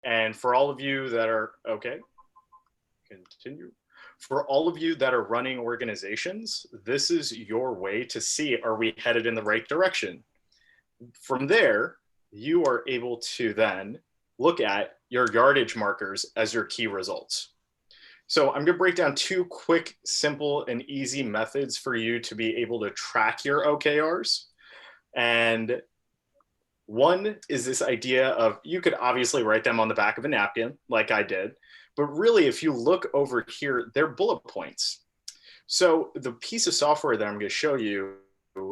And for all of you that are, okay, continue. For all of you that are running organizations, this is your way to see, are we headed in the right direction? From there, you are able to then look at your yardage markers as your key results. So I'm going to break down two quick, simple, and easy methods for you to be able to track your OKRs. And one is this idea of, you could obviously write them on the back of a napkin like I did, but really if you look over here, they're bullet points. So the piece of software that I'm going to show you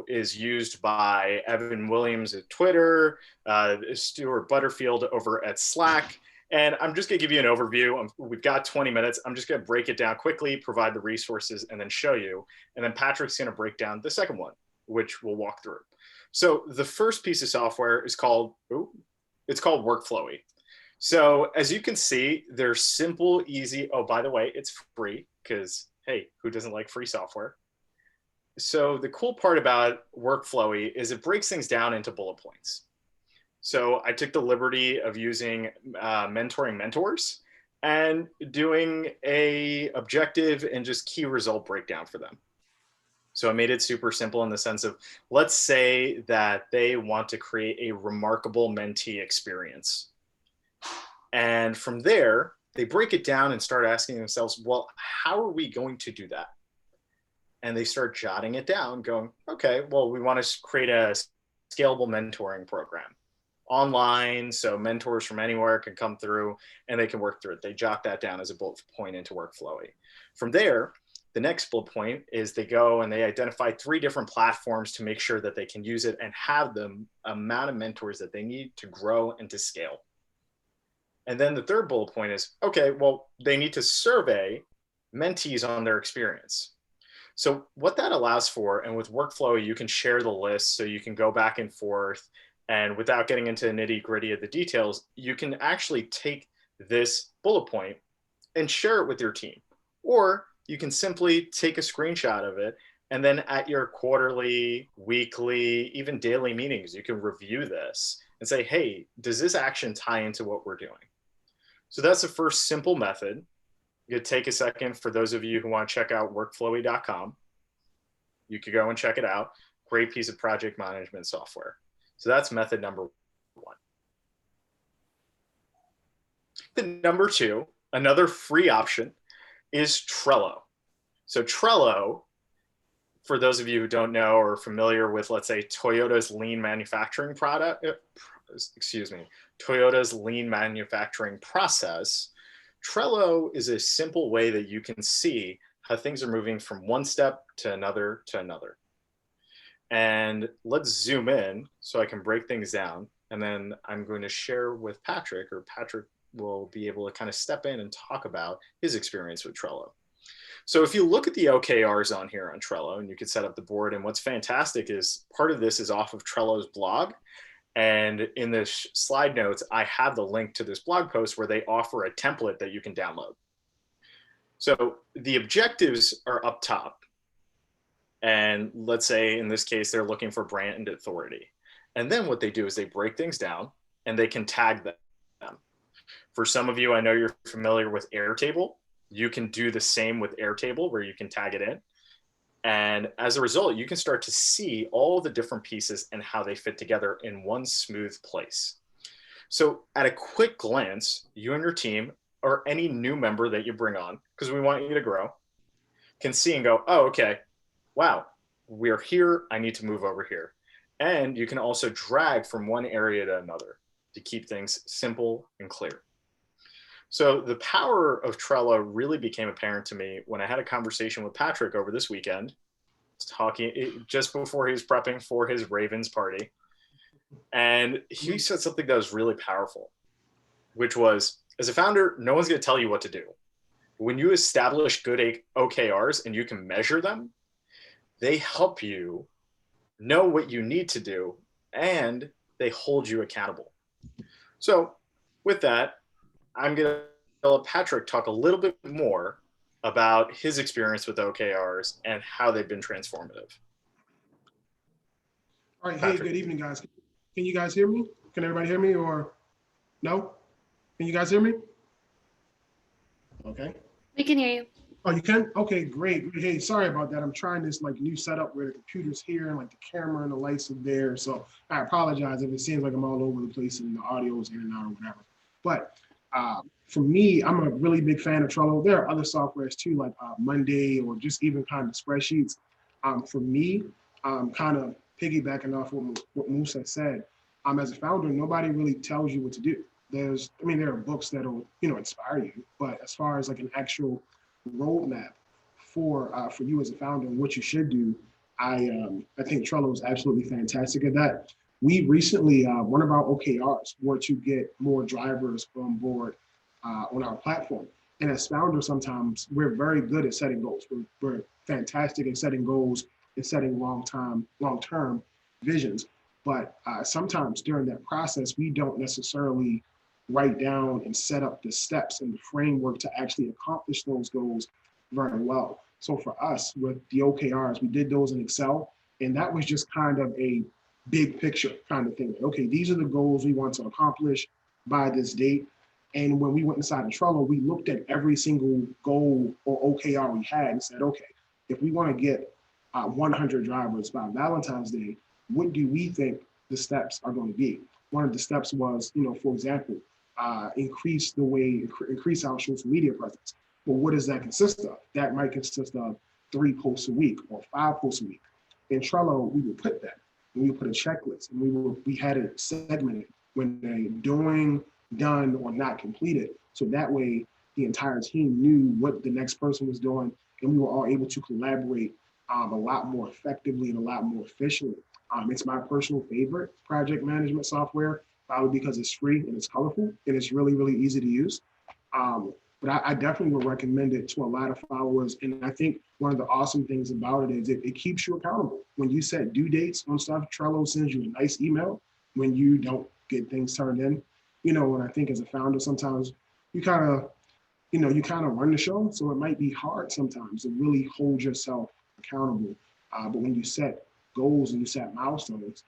is used by Evan Williams at Twitter, Stuart Butterfield over at Slack. And I'm just going to give you an overview. We've got 20 minutes. I'm just going to break it down quickly, provide the resources, and then show you. And then Patrick's going to break down the second one, which we'll walk through. So the first piece of software is called, it's called Workflowy. So as you can see, they're simple, easy. Oh, by the way, it's free because, hey, who doesn't like free software? So the cool part about Workflowy is it breaks things down into bullet points. So I took the liberty of using mentoring mentors and doing a objective and just key result breakdown for them. So I made it super simple in the sense of, let's say that they want to create a remarkable mentee experience. And from there, they break it down and start asking themselves, well, how are we going to do that? And they start jotting it down, going, okay, well, we want to create a scalable mentoring program online, so mentors from anywhere can come through and they can work through it. They jot that down as a bullet point into Workflowy. From there, the next bullet point is they go and they identify 3 different platforms to make sure that they can use it and have the amount of mentors that they need to grow and to scale. And then the third bullet point is, okay, well, they need to survey mentees on their experience. So what that allows for, and with Workflowy, you can share the list so you can go back and forth. And without getting into the nitty gritty of the details, you can actually take this bullet point and share it with your team. Or you can simply take a screenshot of it. And then at your quarterly, weekly, even daily meetings, you can review this and say, hey, does this action tie into what we're doing? So that's the first simple method. You could take a second for those of you who want to check out workflowy.com. You could go and check it out. Great piece of project management software. So that's method number 1. The number 2, another free option, is Trello. So Trello, for those of you who don't know or are familiar with, let's say, Toyota's lean manufacturing process, Trello is a simple way that you can see how things are moving from one step to another to another. And let's zoom in so I can break things down. And then I'm going to share with Patrick, or Patrick will be able to kind of step in and talk about his experience with Trello. So if you look at the OKRs on here on Trello, and you can set up the board, and what's fantastic is part of this is off of Trello's blog. And in the slide notes, I have the link to this blog post where they offer a template that you can download. So the objectives are up top. And let's say in this case, they're looking for brand authority. And then what they do is they break things down and they can tag them. For some of you, I know you're familiar with Airtable. You can do the same with Airtable where you can tag it in. And as a result, you can start to see all the different pieces and how they fit together in one smooth place. So at a quick glance, you and your team, or any new member that you bring on, because we want you to grow, can see and go, oh, okay, wow, we're here, I need to move over here. And you can also drag from one area to another to keep things simple and clear. So the power of Trello really became apparent to me when I had a conversation with Patrick over this weekend, talking just before he was prepping for his Ravens party. And he said something that was really powerful, which was, as a founder, no one's going to tell you what to do. When you establish good OKRs and you can measure them, they help you know what you need to do and they hold you accountable. So with that, I'm going to let Patrick talk a little bit more about his experience with OKRs and how they've been transformative. All right. Patrick. Hey, good evening, guys. Can you guys hear me? Can everybody hear me or no? Can you guys hear me? Okay. We can hear you. Oh, you can? Okay, great. Hey, sorry about that. I'm trying this like new setup where the computer's here and like the camera and the lights are there. So I apologize if it seems like I'm all over the place and the audio is in and out or whatever. But for me, I'm a really big fan of Trello. There are other softwares too, like Monday or just even kind of spreadsheets. For me, kind of piggybacking off what Musa said, as a founder, nobody really tells you what to do. There are books that'll, inspire you, but as far as like an actual roadmap for you as a founder and what you should do, I think Trello is absolutely fantastic at that. We recently, one of our OKRs were to get more drivers on board on our platform. And as founders, sometimes we're very good at setting goals. We're fantastic at setting goals and setting long-term visions. But sometimes during that process, we don't necessarily write down and set up the steps and the framework to actually accomplish those goals very well. So for us with the OKRs, we did those in Excel, and that was just kind of a big picture kind of thing. Okay, these are the goals we want to accomplish by this date. And when we went inside of Trello, we looked at every single goal or OKR we had and said, okay, if we want to get 100 drivers by Valentine's Day, what do we think the steps are going to be? One of the steps was, for example, increase our social media presence. Well, what does that consist of? That might consist of 3 posts a week or 5 posts a week. In Trello, we would put that, and we would put a checklist, and we had it segmented when they doing, done, or not completed. So that way, the entire team knew what the next person was doing, and we were all able to collaborate a lot more effectively and a lot more efficiently. It's my personal favorite project management software, probably because it's free and it's colorful and it's really, really easy to use. But I definitely would recommend it to a lot of followers. And I think one of the awesome things about it is it keeps you accountable. When you set due dates on stuff, Trello sends you a nice email when you don't get things turned in. And I think as a founder, sometimes you kind of run the show. So it might be hard sometimes to really hold yourself accountable. But when you set goals and you set milestones,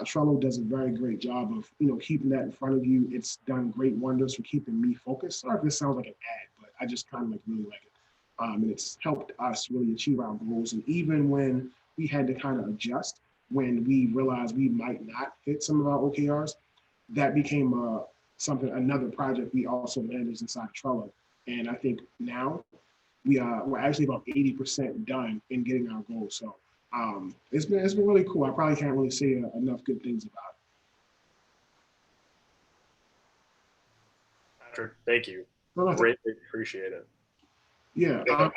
Trello does a very great job of, keeping that in front of you. It's done great wonders for keeping me focused. Sorry if this sounds like an ad, but I just kind of really like it. And it's helped us really achieve our goals. And even when we had to kind of adjust, when we realized we might not hit some of our OKRs, that became another project we also managed inside Trello. And I think now we're actually about 80% done in getting our goals. So it's been really cool. I probably can't really say enough good things about it. Patrick, thank you. Well, greatly appreciate it. Yeah, I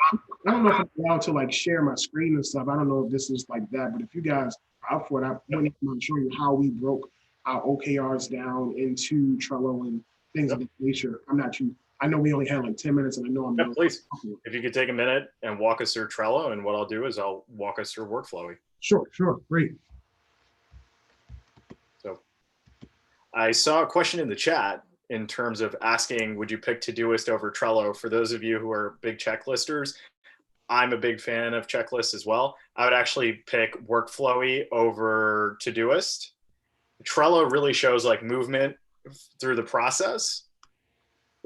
don't know if I'm allowed to like share my screen and stuff. I don't know if this is like that, but if you guys are up for it, I want to show you how we broke our OKRs down into Trello and things of that nature. I know we only had like 10 minutes, and I know I'm not. Please, if you could take a minute and walk us through Trello, and what I'll do is I'll walk us through Workflowy. Sure, great. So I saw a question in the chat in terms of asking, would you pick Todoist over Trello? For those of you who are big checklisters, I'm a big fan of checklists as well. I would actually pick Workflowy over Todoist. Trello really shows like movement through the process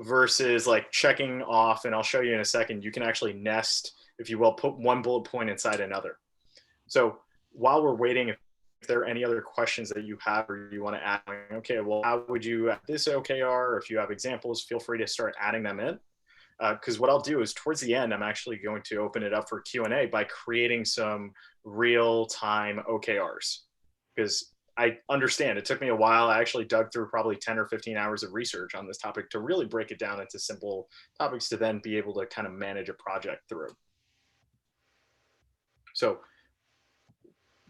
versus like checking off, and I'll show you in a second, you can actually nest, if you will, put one bullet point inside another. So while we're waiting, if there are any other questions that you have or you want to add, okay, well, how would you add this OKR? Or if you have examples, feel free to start adding them in. Because what I'll do is towards the end, I'm actually going to open it up for Q&A by creating some real-time OKRs. Because I understand it took me a while. I actually dug through probably 10 or 15 hours of research on this topic to really break it down into simple topics to then be able to kind of manage a project through. So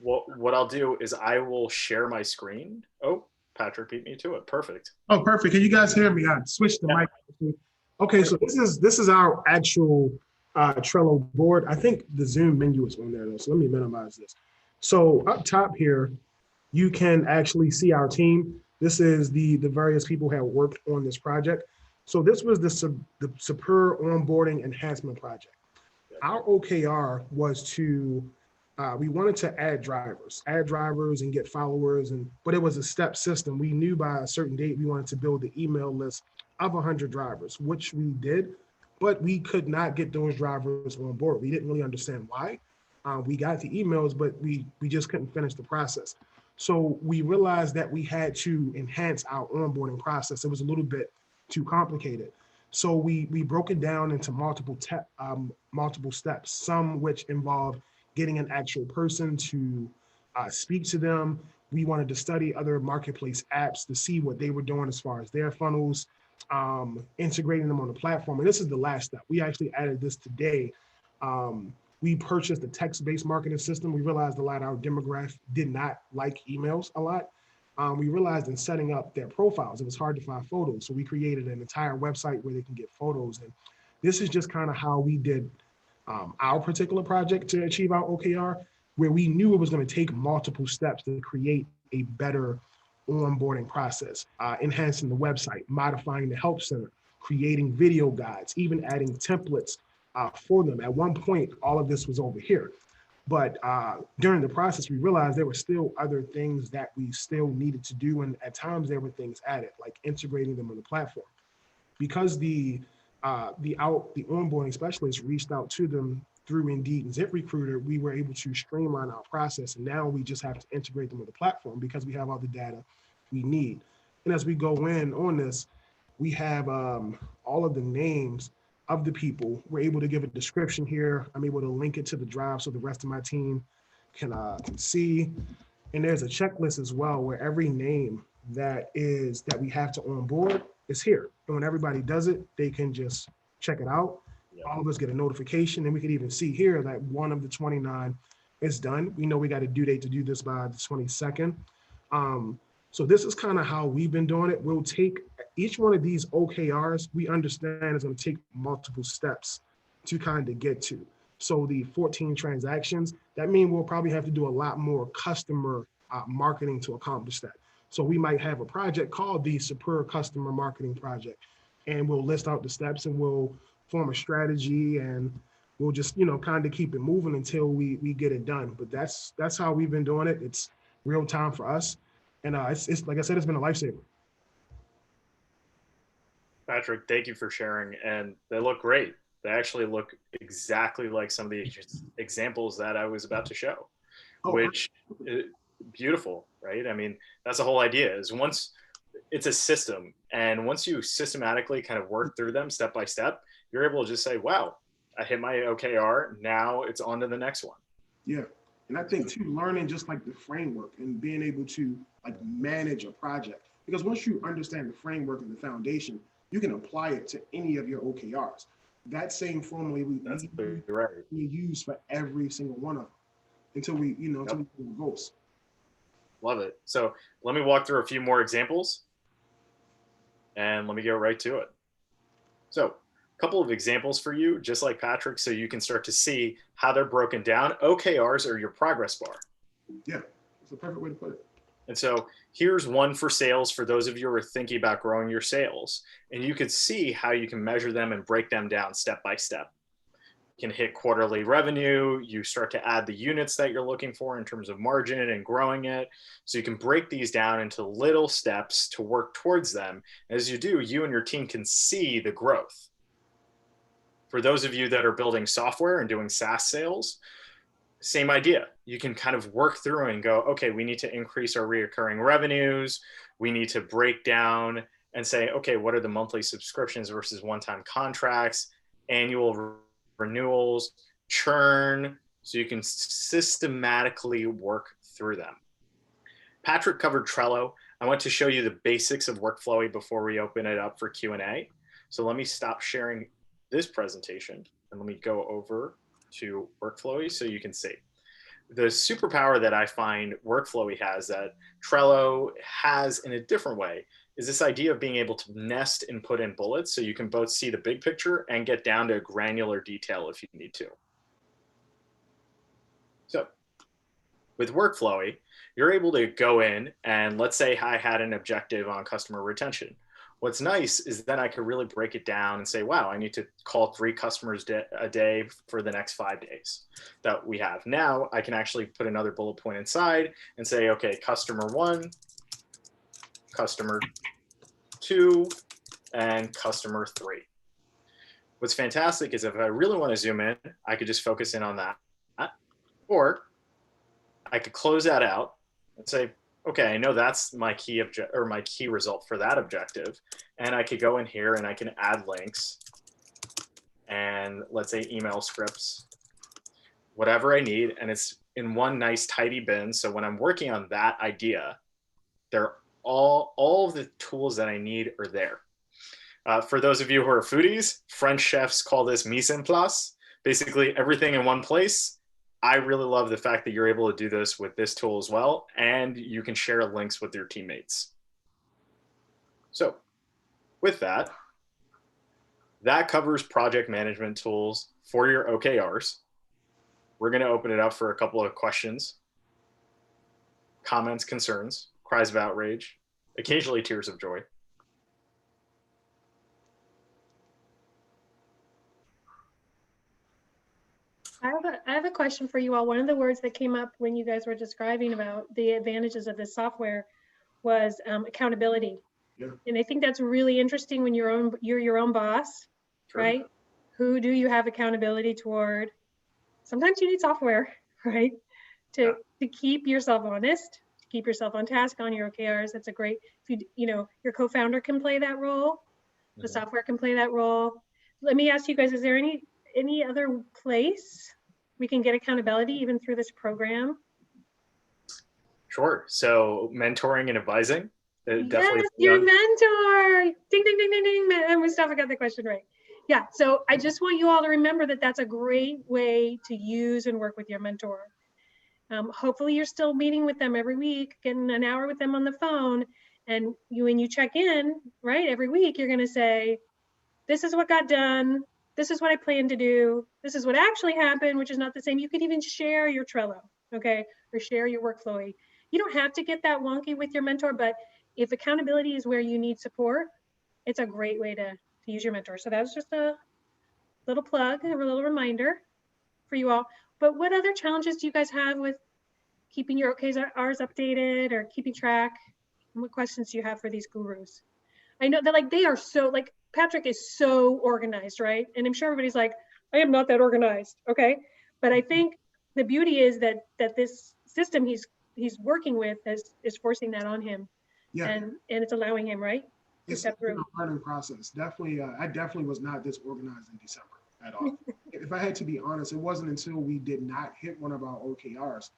what I'll do is I will share my screen. Oh, Patrick beat me to it. Perfect. Oh, perfect. Can you guys hear me? I switched the mic. Okay, so this is our actual Trello board. I think the Zoom menu is on there though, so let me minimize this. So up top here, you can actually see our team. This is the various people who have worked on this project. So this was the Super Onboarding Enhancement Project. Our OKR was to, we wanted to add drivers and get followers, but it was a step system. We knew by a certain date we wanted to build the email list of 100 drivers, which we did, but we could not get those drivers on board. We didn't really understand why. We got the emails, but we just couldn't finish the process. So we realized that we had to enhance our onboarding process. It was a little bit too complicated. So we broke it down into multiple steps, some which involved getting an actual person to speak to them. We wanted to study other marketplace apps to see what they were doing as far as their funnels, integrating them on the platform. And this is the last step. We actually added this today. We purchased a text-based marketing system. We realized a lot of our demographic did not like emails a lot. We realized in setting up their profiles, it was hard to find photos. So we created an entire website where they can get photos. And this is just kind of how we did our particular project to achieve our OKR, where we knew it was going to take multiple steps to create a better onboarding process, enhancing the website, modifying the help center, creating video guides, even adding templates for them. At one point, all of this was over here. But during the process, we realized there were still other things that we still needed to do. And at times there were things added, like integrating them on the platform. Because the onboarding specialist reached out to them through Indeed and ZipRecruiter, we were able to streamline our process. And now we just have to integrate them with the platform because we have all the data we need. And as we go in on this, we have all of the names of the people. We're able to give a description here. I'm able to link it to the drive so the rest of my team can see. And there's a checklist as well where every name that we have to onboard is here. And when everybody does it, they can just check it out. Yeah. All of us get a notification, and we can even see here that one of the 29 is done. We know we got a due date to do this by the 22nd. So this is kind of how we've been doing it. We'll take each one of these OKRs, we understand is going to take multiple steps to kind of get to. So the 14 transactions, that means we'll probably have to do a lot more customer marketing to accomplish that. So we might have a project called the Super Customer Marketing Project, and we'll list out the steps and we'll form a strategy, and we'll just, kind of keep it moving until we get it done. But that's how we've been doing it. It's real time for us. And it's like I said, it's been a lifesaver. Patrick, thank you for sharing. And they look great. They actually look exactly like some of the examples that I was about to show, which is beautiful, right? I mean, that's the whole idea is once it's a system, and once you systematically kind of work through them step by step, you're able to just say, wow, I hit my OKR. Now it's on to the next one. Yeah. And I think too, learning just like the framework and being able to like manage a project, because once you understand the framework and the foundation, you can apply it to any of your OKRs. That same formula we use for every single one of them until we, until we get the goals. Love it. So let me walk through a few more examples and let me get right to it. So a couple of examples for you, just like Patrick, so you can start to see how they're broken down. OKRs are your progress bar. Yeah, it's a perfect way to put it. And so here's one for sales for those of you who are thinking about growing your sales. And you could see how you can measure them and break them down step by step. You can hit quarterly revenue. You start to add the units that you're looking for in terms of margin and growing it. So you can break these down into little steps to work towards them. As you do, you and your team can see the growth. For those of you that are building software and doing SaaS sales, same idea. You can kind of work through and go, okay, we need to increase our recurring revenues. We need to break down and say, okay, what are the monthly subscriptions versus one-time contracts, annual renewals, churn, so you can systematically work through them. Patrick covered Trello. I want to show you the basics of Workflowy before we open it up for Q&A. So let me stop sharing this presentation and let me go over to Workflowy so you can see. The superpower that I find Workflowy has that Trello has in a different way is this idea of being able to nest and put in bullets so you can both see the big picture and get down to granular detail if you need to. So with Workflowy, you're able to go in and let's say I had an objective on customer retention. What's nice is then I can really break it down and say, wow, I need to call 3 customers a day for the next 5 days that we have. Now I can actually put another bullet point inside and say, okay, customer 1, customer 2, and customer 3. What's fantastic is if I really want to zoom in, I could just focus in on that. Or I could close that out and say, okay, I know that's my key object or my key result for that objective. And I could go in here and I can add links and let's say email scripts, whatever I need. And it's in one nice tidy bin. So when I'm working on that idea, they're all of the tools that I need are there. For those of you who are foodies, French chefs call this mise en place, basically everything in one place. I really love the fact that you're able to do this with this tool as well, and you can share links with your teammates. So with that, that covers project management tools for your OKRs. We're going to open it up for a couple of questions, comments, concerns, cries of outrage, occasionally tears of joy. I have a question for you all. One of the words that came up when you guys were describing about the advantages of this software was accountability. Yeah. And I think that's really interesting when you're your own boss, Sure. right? Who do you have accountability toward? Sometimes you need software, right? To keep yourself honest, to keep yourself on task on your OKRs. That's a great, if you know, your co-founder can play that role. The software can play that role. Let me ask you guys, is there any other place we can get accountability even through this program? Sure. So mentoring and advising. Yes, your mentor. Ding, ding, ding, ding, ding. And Mustafa got the question right. Yeah, so I just want you all to remember that that's a great way to use and work with your mentor. Hopefully you're still meeting with them every week, getting an hour with them on the phone. And when you check in, right, every week, you're going to say, this is what got done. This is what I plan to do. This is what actually happened, which is not the same. You could even share your Trello, okay? Or share your workflow. You don't have to get that wonky with your mentor, but if accountability is where you need support, it's a great way to use your mentor. So that was just a little plug, a little reminder for you all. But what other challenges do you guys have with keeping your OKRs updated or keeping track? And what questions do you have for these gurus? I know that like they are so like Patrick is so organized, right? And I'm sure everybody's like, I am not that organized, okay? But I think the beauty is that this system he's working with is forcing that on him, and it's allowing him, right, to step through. It's a learning process. Definitely, I definitely was not this organized in December at all. If I had to be honest, it wasn't until we did not hit one of our OKRs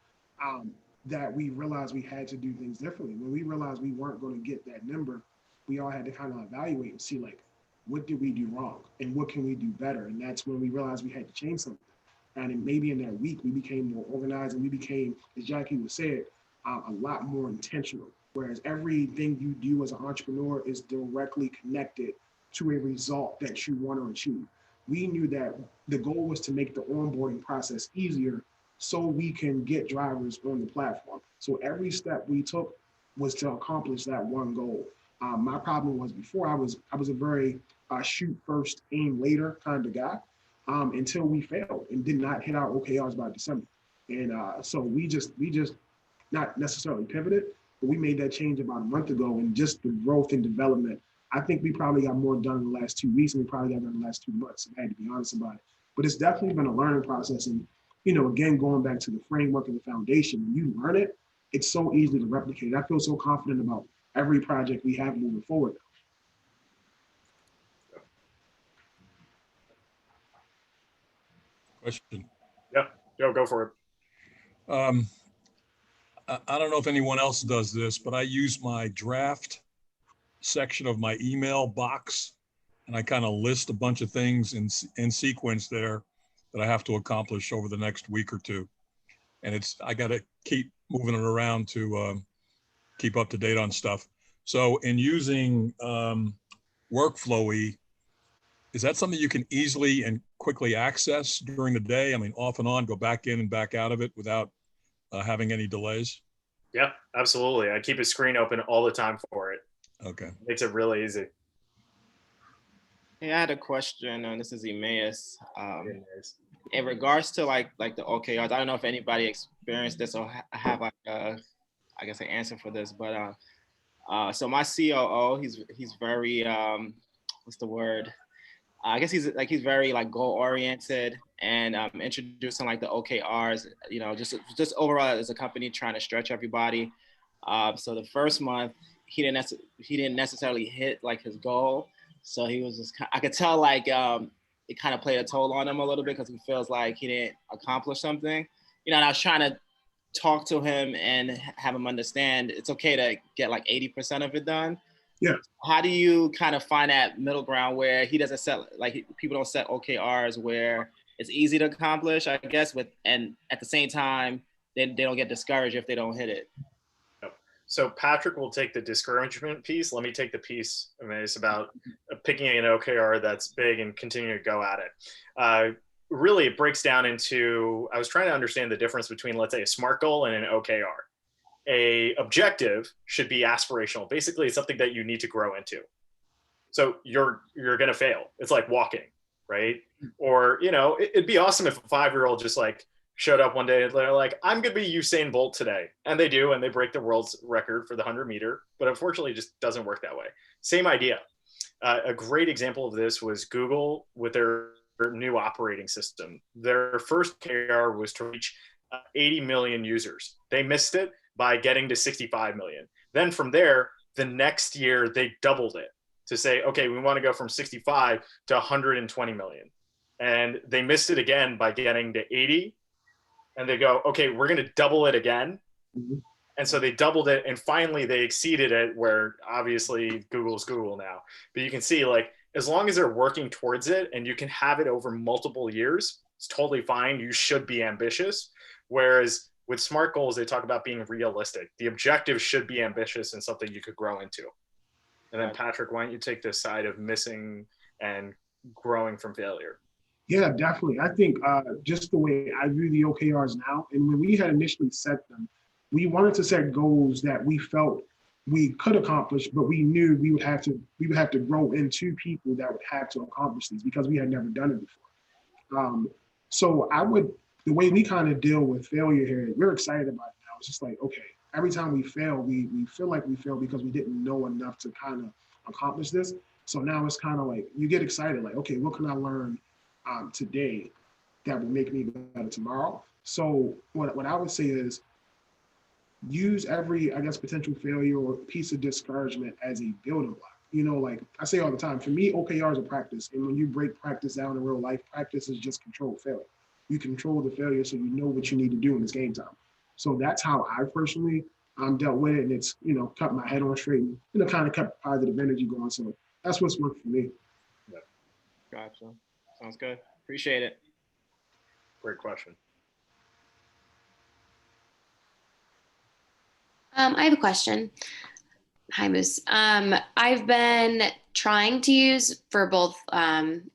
that we realized we had to do things differently. When we realized we weren't going to get that number, we all had to kind of evaluate and see like, what did we do wrong and what can we do better? And that's when we realized we had to change something. And maybe in that week, we became more organized and we became, as Jackie was saying, a lot more intentional. Whereas everything you do as an entrepreneur is directly connected to a result that you want to achieve. We knew that the goal was to make the onboarding process easier so we can get drivers on the platform. So every step we took was to accomplish that one goal. My problem was before I was a very shoot first, aim later kind of guy until we failed and did not hit our OKRs by December. And so we just not necessarily pivoted, but we made that change about a month ago, and just the growth and development. I think we probably got more done in the last 2 weeks, and we probably got done in the last 2 months, if I had to be honest about it. But it's definitely been a learning process. And, you know, again, going back to the framework and the foundation, when you learn it, it's so easy to replicate. I feel so confident about every project we have moving forward. Question. Yeah, go for it. I don't know if anyone else does this, but I use my draft section of my email box, and I kind of list a bunch of things in sequence there that I have to accomplish over the next week or two. And I got to keep moving it around to keep up to date on stuff. So in using Workflowy, is that something you can easily and quickly access during the day? I mean, off and on, go back in and back out of it without having any delays? Yeah, absolutely. I keep a screen open all the time for it. Okay. Makes it really easy. Hey, I had a question, and this is Emmaus. In regards to like the OKRs, I don't know if anybody experienced this or have like I guess an answer for this, but so my COO, he's very what's the word? I guess he's very like goal oriented, and introducing like the OKRs, you know, just overall as a company trying to stretch everybody. So the first month he didn't necessarily hit like his goal, so he was just, I could tell like it kind of played a toll on him a little bit because he feels like he didn't accomplish something, you know. And I was trying to talk to him and have him understand it's okay to get like 80% of it done. Yeah. How do you kind of find that middle ground where he doesn't set, like people don't set OKRs where it's easy to accomplish, I guess, and at the same time, they don't get discouraged if they don't hit it? So Patrick will take the discouragement piece. Let me take the piece. I mean, it's about picking an OKR that's big and continuing to go at it. Really, it breaks down into, I was trying to understand the difference between, let's say, a SMART goal and an OKR. A objective should be aspirational. Basically, it's something that you need to grow into. So you're going to fail. It's like walking, right? Or, you know, it'd be awesome if a 5-year-old just like showed up one day and they're like, I'm going to be Usain Bolt today. And they do, and they break the world's record for the 100-meter. But unfortunately, it just doesn't work that way. Same idea. A great example of this was Google with their new operating system. Their first OKR was to reach 80 million users. They missed it by getting to 65 million. Then from there, the next year, they doubled it to say, okay, we want to go from 65 to 120 million. And they missed it again by getting to 80. And they go, okay, we're going to double it again. Mm-hmm. And so they doubled it. And finally, they exceeded it, where obviously Google's Google now. But you can see, like, as long as they're working towards it and you can have it over multiple years, it's totally fine. You should be ambitious. Whereas with SMART goals, they talk about being realistic. The objective should be ambitious and something you could grow into. And then Patrick, why don't you take this side of missing and growing from failure? Yeah, definitely. I think just the way I view the OKRs now, and when we had initially set them, we wanted to set goals that we felt we could accomplish, but we knew we would have to grow into people that would have to accomplish these because we had never done it before. So the way we kind of deal with failure here, we're excited about it now. It's just like, okay, every time we fail, we feel like we failed because we didn't know enough to kind of accomplish this. So now it's kind of like, you get excited, like, okay, what can I learn today that will make me better tomorrow? So what I would say is, use every, I guess, potential failure or piece of discouragement as a building block. You know, like I say all the time, for me, OKRs are practice. And when you break practice down in real life, practice is just controlled failure. You control the failure so you know what you need to do when it's game time. So that's how I personally dealt with it. And it's, you know, kept my head on straight and, you know, kind of kept positive energy going. So that's what's worked for me. Yeah. Gotcha. Sounds good. Appreciate it. Great question. I have a question. Hi, Moose. I've been trying to use for both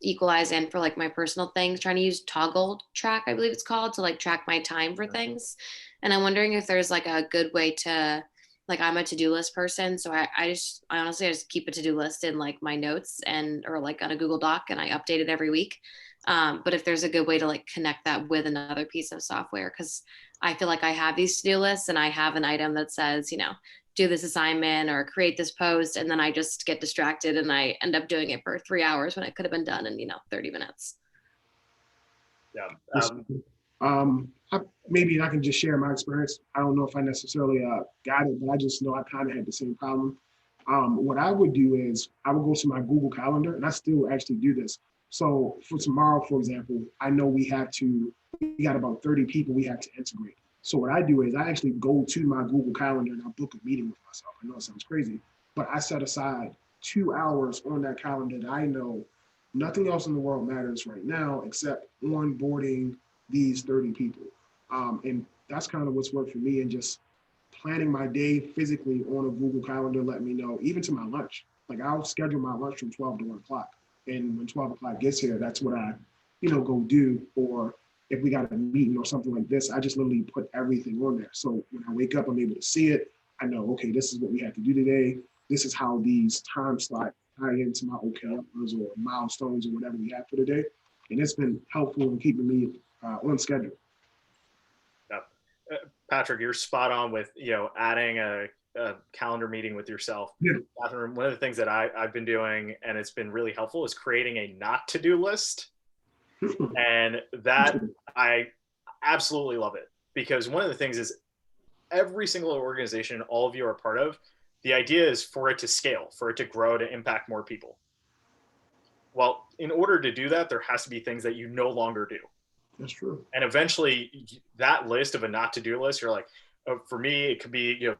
Equalize and for like my personal things, trying to use Toggle Track, I believe it's called, to like track my time for things. And I'm wondering if there's like a good way to, like, I'm a to-do list person. So I honestly just keep a to-do list in like my notes or like on a Google Doc, and I update it every week. But if there's a good way to like connect that with another piece of software, because I feel like I have these to-do lists and I have an item that says, you know, do this assignment or create this post, and then I just get distracted and I end up doing it for 3 hours when it could have been done in, 30 minutes. Yeah. Maybe I can just share my experience. I don't know if I necessarily got it, but I just know I kind of had the same problem. What I would do is I would go to my Google Calendar, and I still actually do this. So for tomorrow, for example, I know we got about 30 people we have to integrate. So what I do is I actually go to my Google Calendar and I book a meeting with myself. I know it sounds crazy, but I set aside 2 hours on that calendar that I know nothing else in the world matters right now except onboarding these 30 people. And that's kind of what's worked for me, and just planning my day physically on a Google Calendar let me know, even to my lunch. Like, I'll schedule my lunch from 12 to 1 o'clock. And when 12 o'clock gets here, that's what I, go do. Or if we got a meeting or something like this, I just literally put everything on there. So when I wake up, I'm able to see it. I know, okay, this is what we have to do today. This is how these time slots tie into my OKRs or milestones or whatever we have for the day. And it's been helpful in keeping me on schedule. Yeah. Patrick, you're spot on with, adding a a calendar meeting with yourself. Yeah. Catherine, one of the things that I've been doing, and it's been really helpful, is creating a not to-do list. And that I absolutely love it, because one of the things is every single organization all of you are part of, the idea is for it to scale, for it to grow, to impact more people. Well, in order to do that, there has to be things that you no longer do. That's true. And eventually that list of a not to do list, you're like, for me, it could be, you know,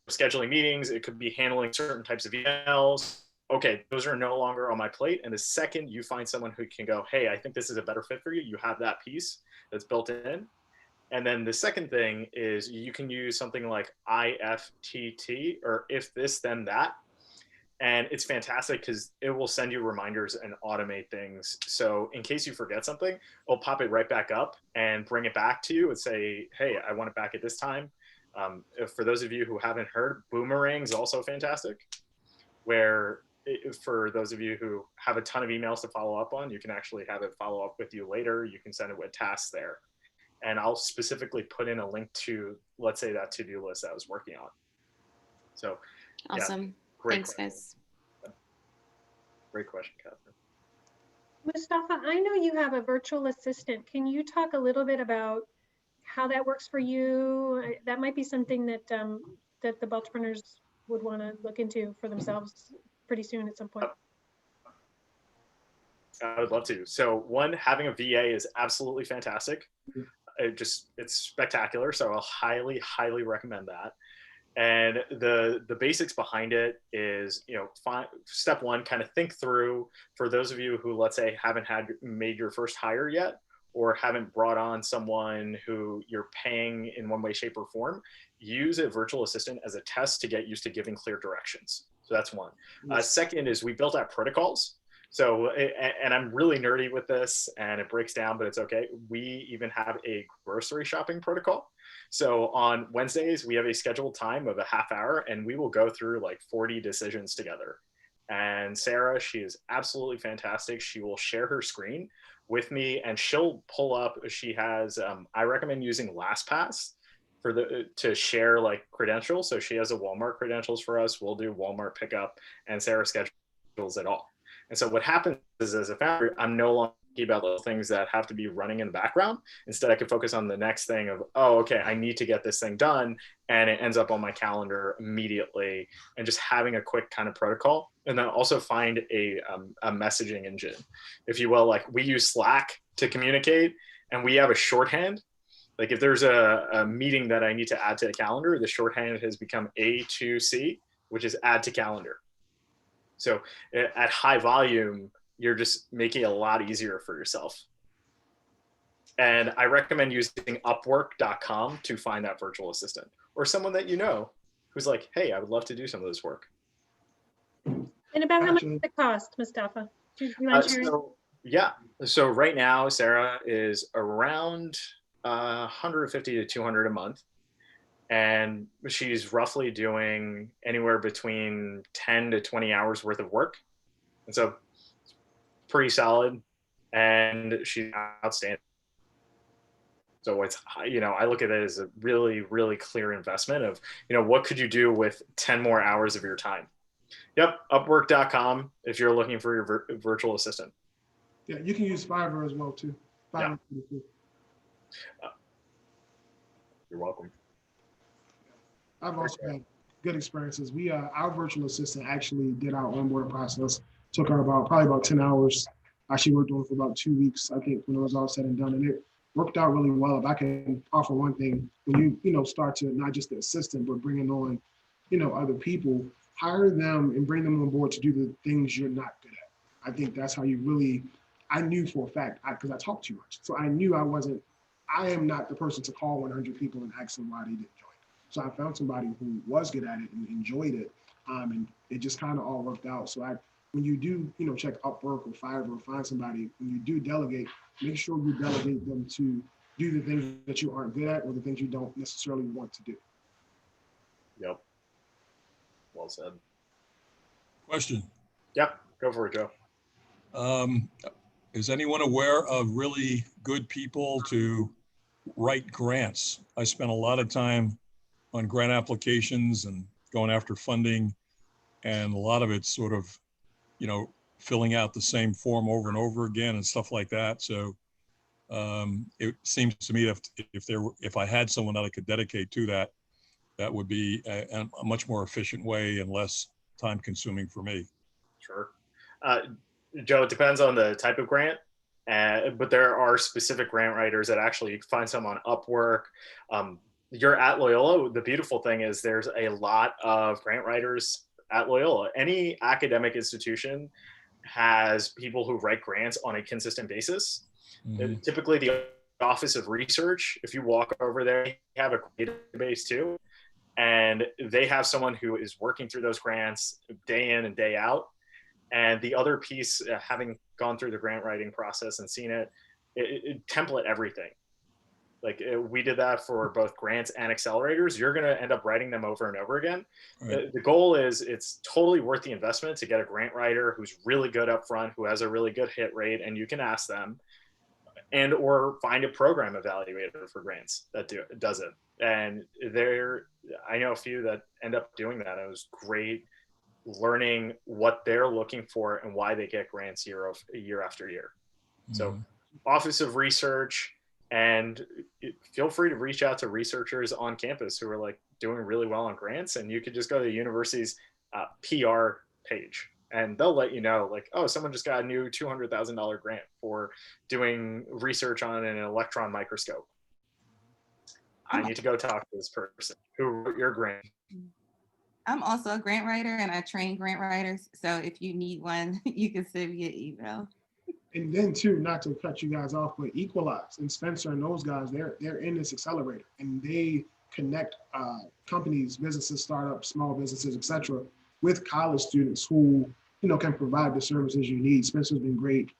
scheduling meetings, it could be handling certain types of emails. Okay, those are no longer on my plate. And the second you find someone who can go, hey, I think this is a better fit for you, you have that piece that's built in. And then the second thing is you can use something like IFTT, or if this, then that. And it's fantastic because it will send you reminders and automate things. So in case you forget something, it'll pop it right back up and bring it back to you and say, hey, I want it back at this time. For those of you who haven't heard, Boomerang's also fantastic, where for those of you who have a ton of emails to follow up on, you can actually have it follow up with you later. You can send it with tasks there. And I'll specifically put in a link to, let's say, that to-do list that I was working on. So Awesome. Yeah, great Thanks, question. guys. Great question, Catherine. Mustafa, I know you have a virtual assistant. Can you talk a little bit about how that works for you? That might be something that that the Baltipreneurs would want to look into for themselves pretty soon at some point. I would love to. So one, having a VA is absolutely fantastic. It's spectacular. So I'll highly, highly recommend that. And the basics behind it is, you know, step one, kind of think through, for those of you who, let's say, haven't made your first hire yet, or haven't brought on someone who you're paying in one way, shape, or form, use a virtual assistant as a test to get used to giving clear directions. So that's one. Second is we built out protocols. So, and I'm really nerdy with this and it breaks down, but it's okay. We even have a grocery shopping protocol. So on Wednesdays, we have a scheduled time of a half hour and we will go through like 40 decisions together. And Sarah, she is absolutely fantastic. She will share her screen with me and she'll pull up, she has, I recommend using LastPass to share like credentials. So she has a Walmart credentials for us. We'll do Walmart pickup and Sarah schedules it all. And so what happens is, as a founder, I'm no longer thinking about those things that have to be running in the background. Instead, I can focus on the next thing of, oh, okay, I need to get this thing done. And it ends up on my calendar immediately. And just having a quick kind of protocol. And then also find a messaging engine, if you will. Like we use Slack to communicate and we have a shorthand. Like if there's a meeting that I need to add to the calendar, the shorthand has become A2C, which is add to calendar. So at high volume, you're just making it a lot easier for yourself. And I recommend using Upwork.com to find that virtual assistant or someone that you know who's like, hey, I would love to do some of this work. And about how much does it cost, Mustafa? Do you mind sharing? So right now, Sarah is around 150 to 200 a month. And she's roughly doing anywhere between 10 to 20 hours worth of work. And so pretty solid. And she's outstanding. So it's, you know, I look at it as a really, really clear investment of, you know, what could you do with 10 more hours of your time? Yep, Upwork.com if you're looking for your virtual assistant. Yeah, you can use Fiverr as well too. Fiverr. Yeah. You're welcome. I've also had good experiences. Our virtual assistant actually did our onboarding process. Took her probably about 10 hours. Actually worked on it for about 2 weeks, I think, when it was all said and done. And it worked out really well. If I can offer one thing, when you start to not just the assistant, but bringing on, other people, hire them and bring them on board to do the things you're not good at. I think that's how you really, I knew for a fact, because I talk too much. So I knew I am not the person to call 100 people and ask them why they didn't join. So I found somebody who was good at it and enjoyed it. And it just kind of all worked out. So when you do, check Upwork or Fiverr or find somebody, when you do delegate, make sure you delegate them to do the things that you aren't good at or the things you don't necessarily want to do. Yep. Well said. Question. Yep. Go for it, Joe. Is anyone aware of really good people to write grants? I spent a lot of time on grant applications and going after funding, and a lot of it's sort of, filling out the same form over and over again and stuff like that. So it seems to me that if I had someone that I could dedicate to that, that would be a much more efficient way and less time consuming for me. Sure. Joe, it depends on the type of grant, but there are specific grant writers that actually you can find some on Upwork. You're at Loyola. The beautiful thing is there's a lot of grant writers at Loyola. Any academic institution has people who write grants on a consistent basis. Mm-hmm. Typically the Office of Research, if you walk over there, they have a database too. And they have someone who is working through those grants day in and day out. And the other piece, having gone through the grant writing process and seen it template everything. Like we did that for both grants and accelerators. You're going to end up writing them over and over again. Right. The goal is it's totally worth the investment to get a grant writer who's really good up front, who has a really good hit rate, and you can ask them, and or find a program evaluator for grants that does it. And I know a few that end up doing that. It was great learning what they're looking for and why they get grants year after year. Mm-hmm. So Office of Research, and feel free to reach out to researchers on campus who are like doing really well on grants. And you could just go to the university's PR page and they'll let you know, like, oh, someone just got a new $200,000 grant for doing research on an electron microscope. I need to go talk to this person who wrote your grant. I'm also a grant writer and I train grant writers. So if you need one, you can send me an email. And then too, not to cut you guys off, but Equalize and Spencer and those guys, they're in this accelerator and they connect companies, businesses, startups, small businesses, etc., with college students who can provide the services you need. Spencer's been great,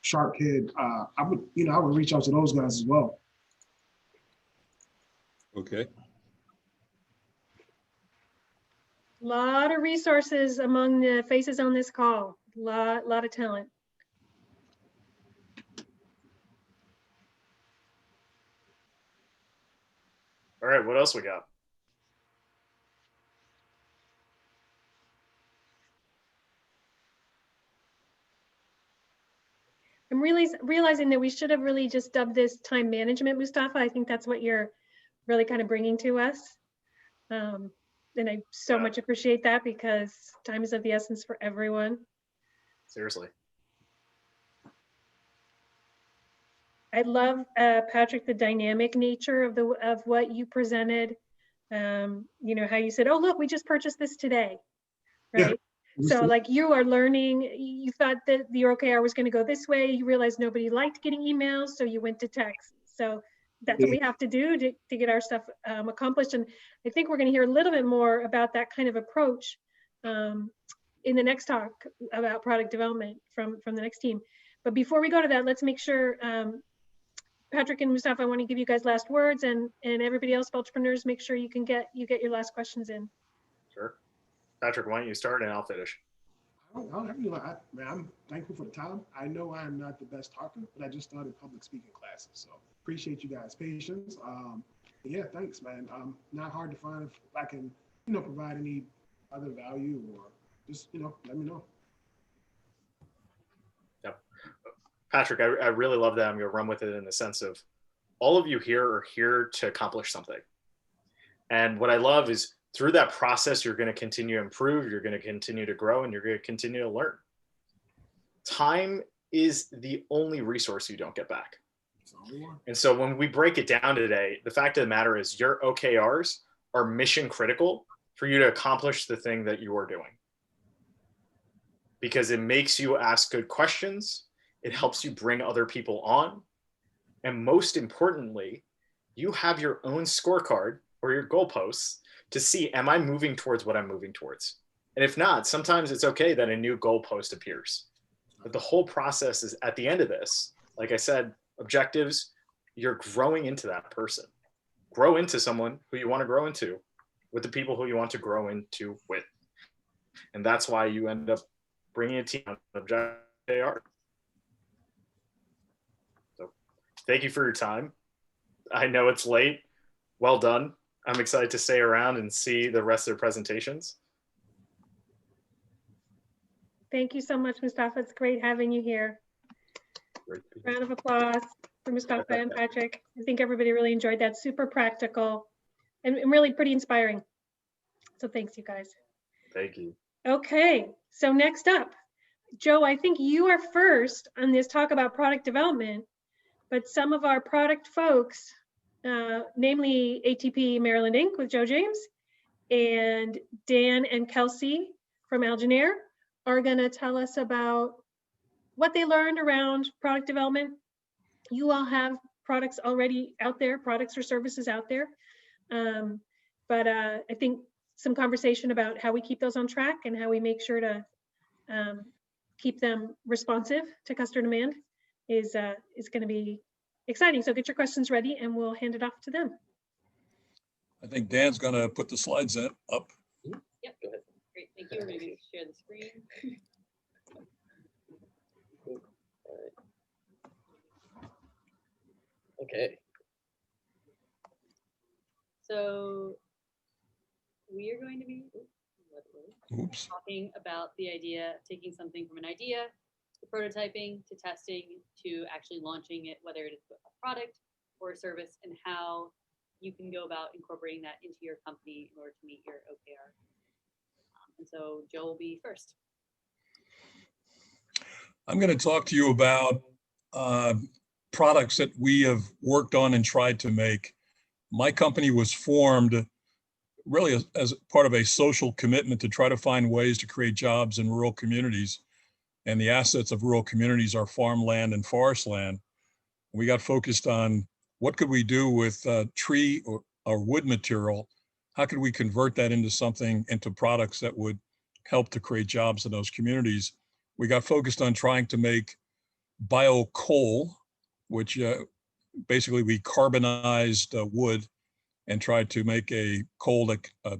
sharp kid. I would reach out to those guys as well. Okay. A lot of resources among the faces on this call. Lot of talent. All right, what else we got? I'm really realizing that we should have really just dubbed this time management, Mustafa. I think that's what you're really kind of bringing to us. And I so much appreciate that because time is of the essence for everyone. Seriously. I love, Patrick, the dynamic nature of what you presented. How you said, oh, look, we just purchased this today, right? Yeah. So like you are learning, you thought that the OKR was going to go this way. You realized nobody liked getting emails, so you went to text. So that's what we have to do to get our stuff accomplished. And I think we're going to hear a little bit more about that kind of approach in the next talk about product development from the next team. But before we go to that, let's make sure, Patrick and Mustafa, I want to give you guys last words, and everybody else, Baltipreneurs, make sure you get your last questions in. Sure. Patrick, why don't you start and I'll finish. I'm thankful for the time. I know I'm not the best talker, but I just started public speaking classes. So appreciate you guys' patience. Yeah, thanks, man. Not hard to find if I can, provide any other value or just, let me know. Yep. Patrick, I really love that. I'm going to run with it in the sense of all of you here are here to accomplish something. And what I love is through that process, you're going to continue to improve, you're going to continue to grow, and you're going to continue to learn. Time is the only resource you don't get back. And so when we break it down today, the fact of the matter is your OKRs are mission critical for you to accomplish the thing that you are doing. Because it makes you ask good questions. It helps you bring other people on. And most importantly, you have your own scorecard or your goalposts to see, am I moving towards what I'm moving towards? And if not, sometimes it's okay that a new goalpost appears. But the whole process is at the end of this, like I said, objectives, you're growing into that person. Grow into someone who you want to grow into with the people who you want to grow into with. And that's why you end up bringing a team on objective they are. So thank you for your time. I know it's late. Well done. I'm excited to stay around and see the rest of their presentations. Thank you so much, Mustafa. It's great having you here. Great. Round of applause for Mustafa and Patrick. I think everybody really enjoyed that. Super practical and really pretty inspiring. So thanks, you guys. Thank you. Okay, so next up, Joe, I think you are first on this talk about product development, but some of our product folks, namely ATP Maryland Inc. with Joe James and Dan and Kelsey from Algineer, are going to tell us about what they learned around product development. You all have products already out there, products or services out there. But I think some conversation about how we keep those on track and how we make sure to keep them responsive to customer demand is going to be exciting. So get your questions ready and we'll hand it off to them. I think Dan's going to put the slides up. Yep. Go ahead. Great. Thank you. We're going to share the screen. Okay. So we are going to be talking about the idea of taking something from an idea to prototyping to testing to actually launching it, whether it is a product or a service, and how you can go about incorporating that into your company in order to meet your OKR. And so Joe will be first. I'm going to talk to you about products that we have worked on and tried to make. My company was formed really as part of a social commitment to try to find ways to create jobs in rural communities. And the assets of rural communities are farmland and forest land. We got focused on what could we do with tree or wood material? How could we convert that into products that would help to create jobs in those communities? We got focused on trying to make bio coal, which basically we carbonized wood and tried to make a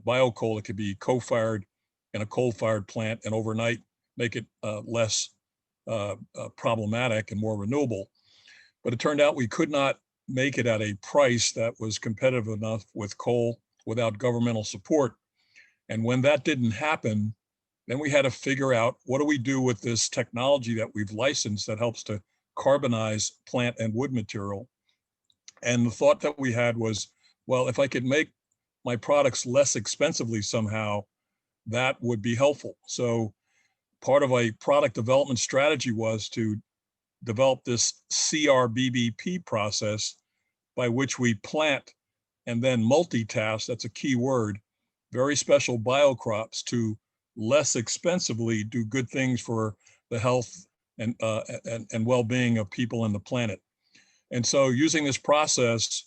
bio coal that could be co-fired in a coal-fired plant and overnight make it less problematic and more renewable. But it turned out we could not make it at a price that was competitive enough with coal without governmental support. And when that didn't happen, then we had to figure out, what do we do with this technology that we've licensed that helps to carbonize plant and wood material? And the thought that we had was, well, if I could make my products less expensively somehow, that would be helpful. So part of a product development strategy was to develop this CRBBP process by which we plant and then multitask, that's a key word, very special biocrops to less expensively do good things for the health and well-being of people and the planet. And so using this process,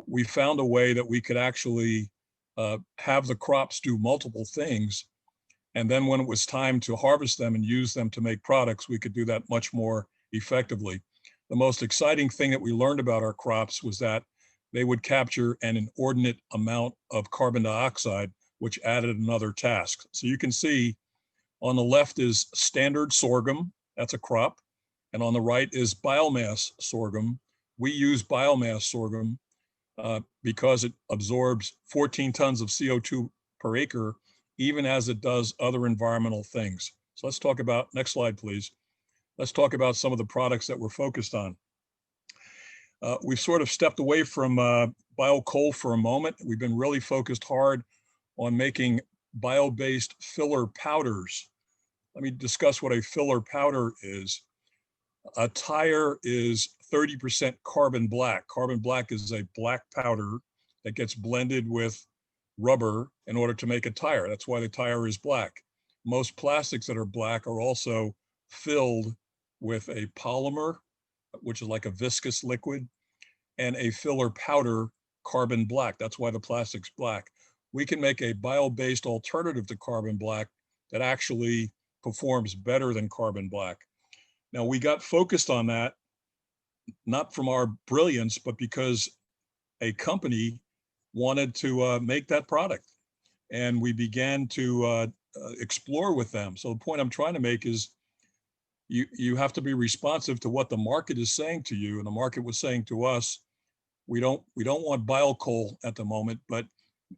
we found a way that we could actually have the crops do multiple things. And then when it was time to harvest them and use them to make products, we could do that much more effectively. The most exciting thing that we learned about our crops was that they would capture an inordinate amount of carbon dioxide, which added another task. So you can see on the left is standard sorghum, that's a crop. And on the right is biomass sorghum. We use biomass sorghum because it absorbs 14 tons of CO2 per acre, even as it does other environmental things. So let's talk about, next slide, please. Let's talk about some of the products that we're focused on. We've sort of stepped away from bio coal for a moment. We've been really focused hard on making bio-based filler powders. Let me discuss what a filler powder is. A tire is 30% carbon black. Carbon black is a black powder that gets blended with rubber in order to make a tire. That's why the tire is black. Most plastics that are black are also filled with a polymer, which is like a viscous liquid, and a filler powder, carbon black. That's why the plastic's black. We can make a bio-based alternative to carbon black that actually performs better than carbon black. Now, we got focused on that, not from our brilliance, but because a company wanted to make that product. And we began to explore with them. So the point I'm trying to make is you have to be responsive to what the market is saying to you. And the market was saying to us, we don't want bio coal at the moment, but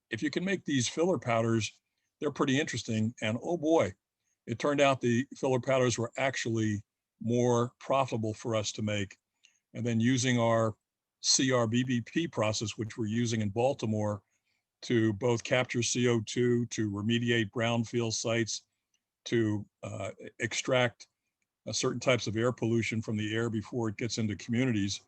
if you can make these filler powders, they're pretty interesting. And oh boy, it turned out the filler powders were actually more profitable for us to make. And then using our CRBBP process, which we're using in Baltimore to both capture CO2, to remediate brownfield sites, to extract certain types of air pollution from the air before it gets into communities.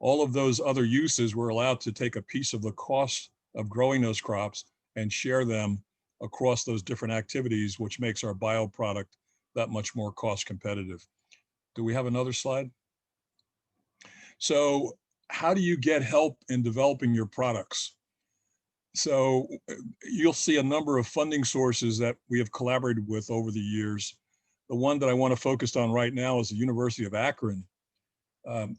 All of those other uses were allowed to take a piece of the cost of growing those crops and share them across those different activities, which makes our bioproduct that much more cost competitive. Do we have another slide? So how do you get help in developing your products? So you'll see a number of funding sources that we have collaborated with over the years. The one that I want to focus on right now is the University of Akron.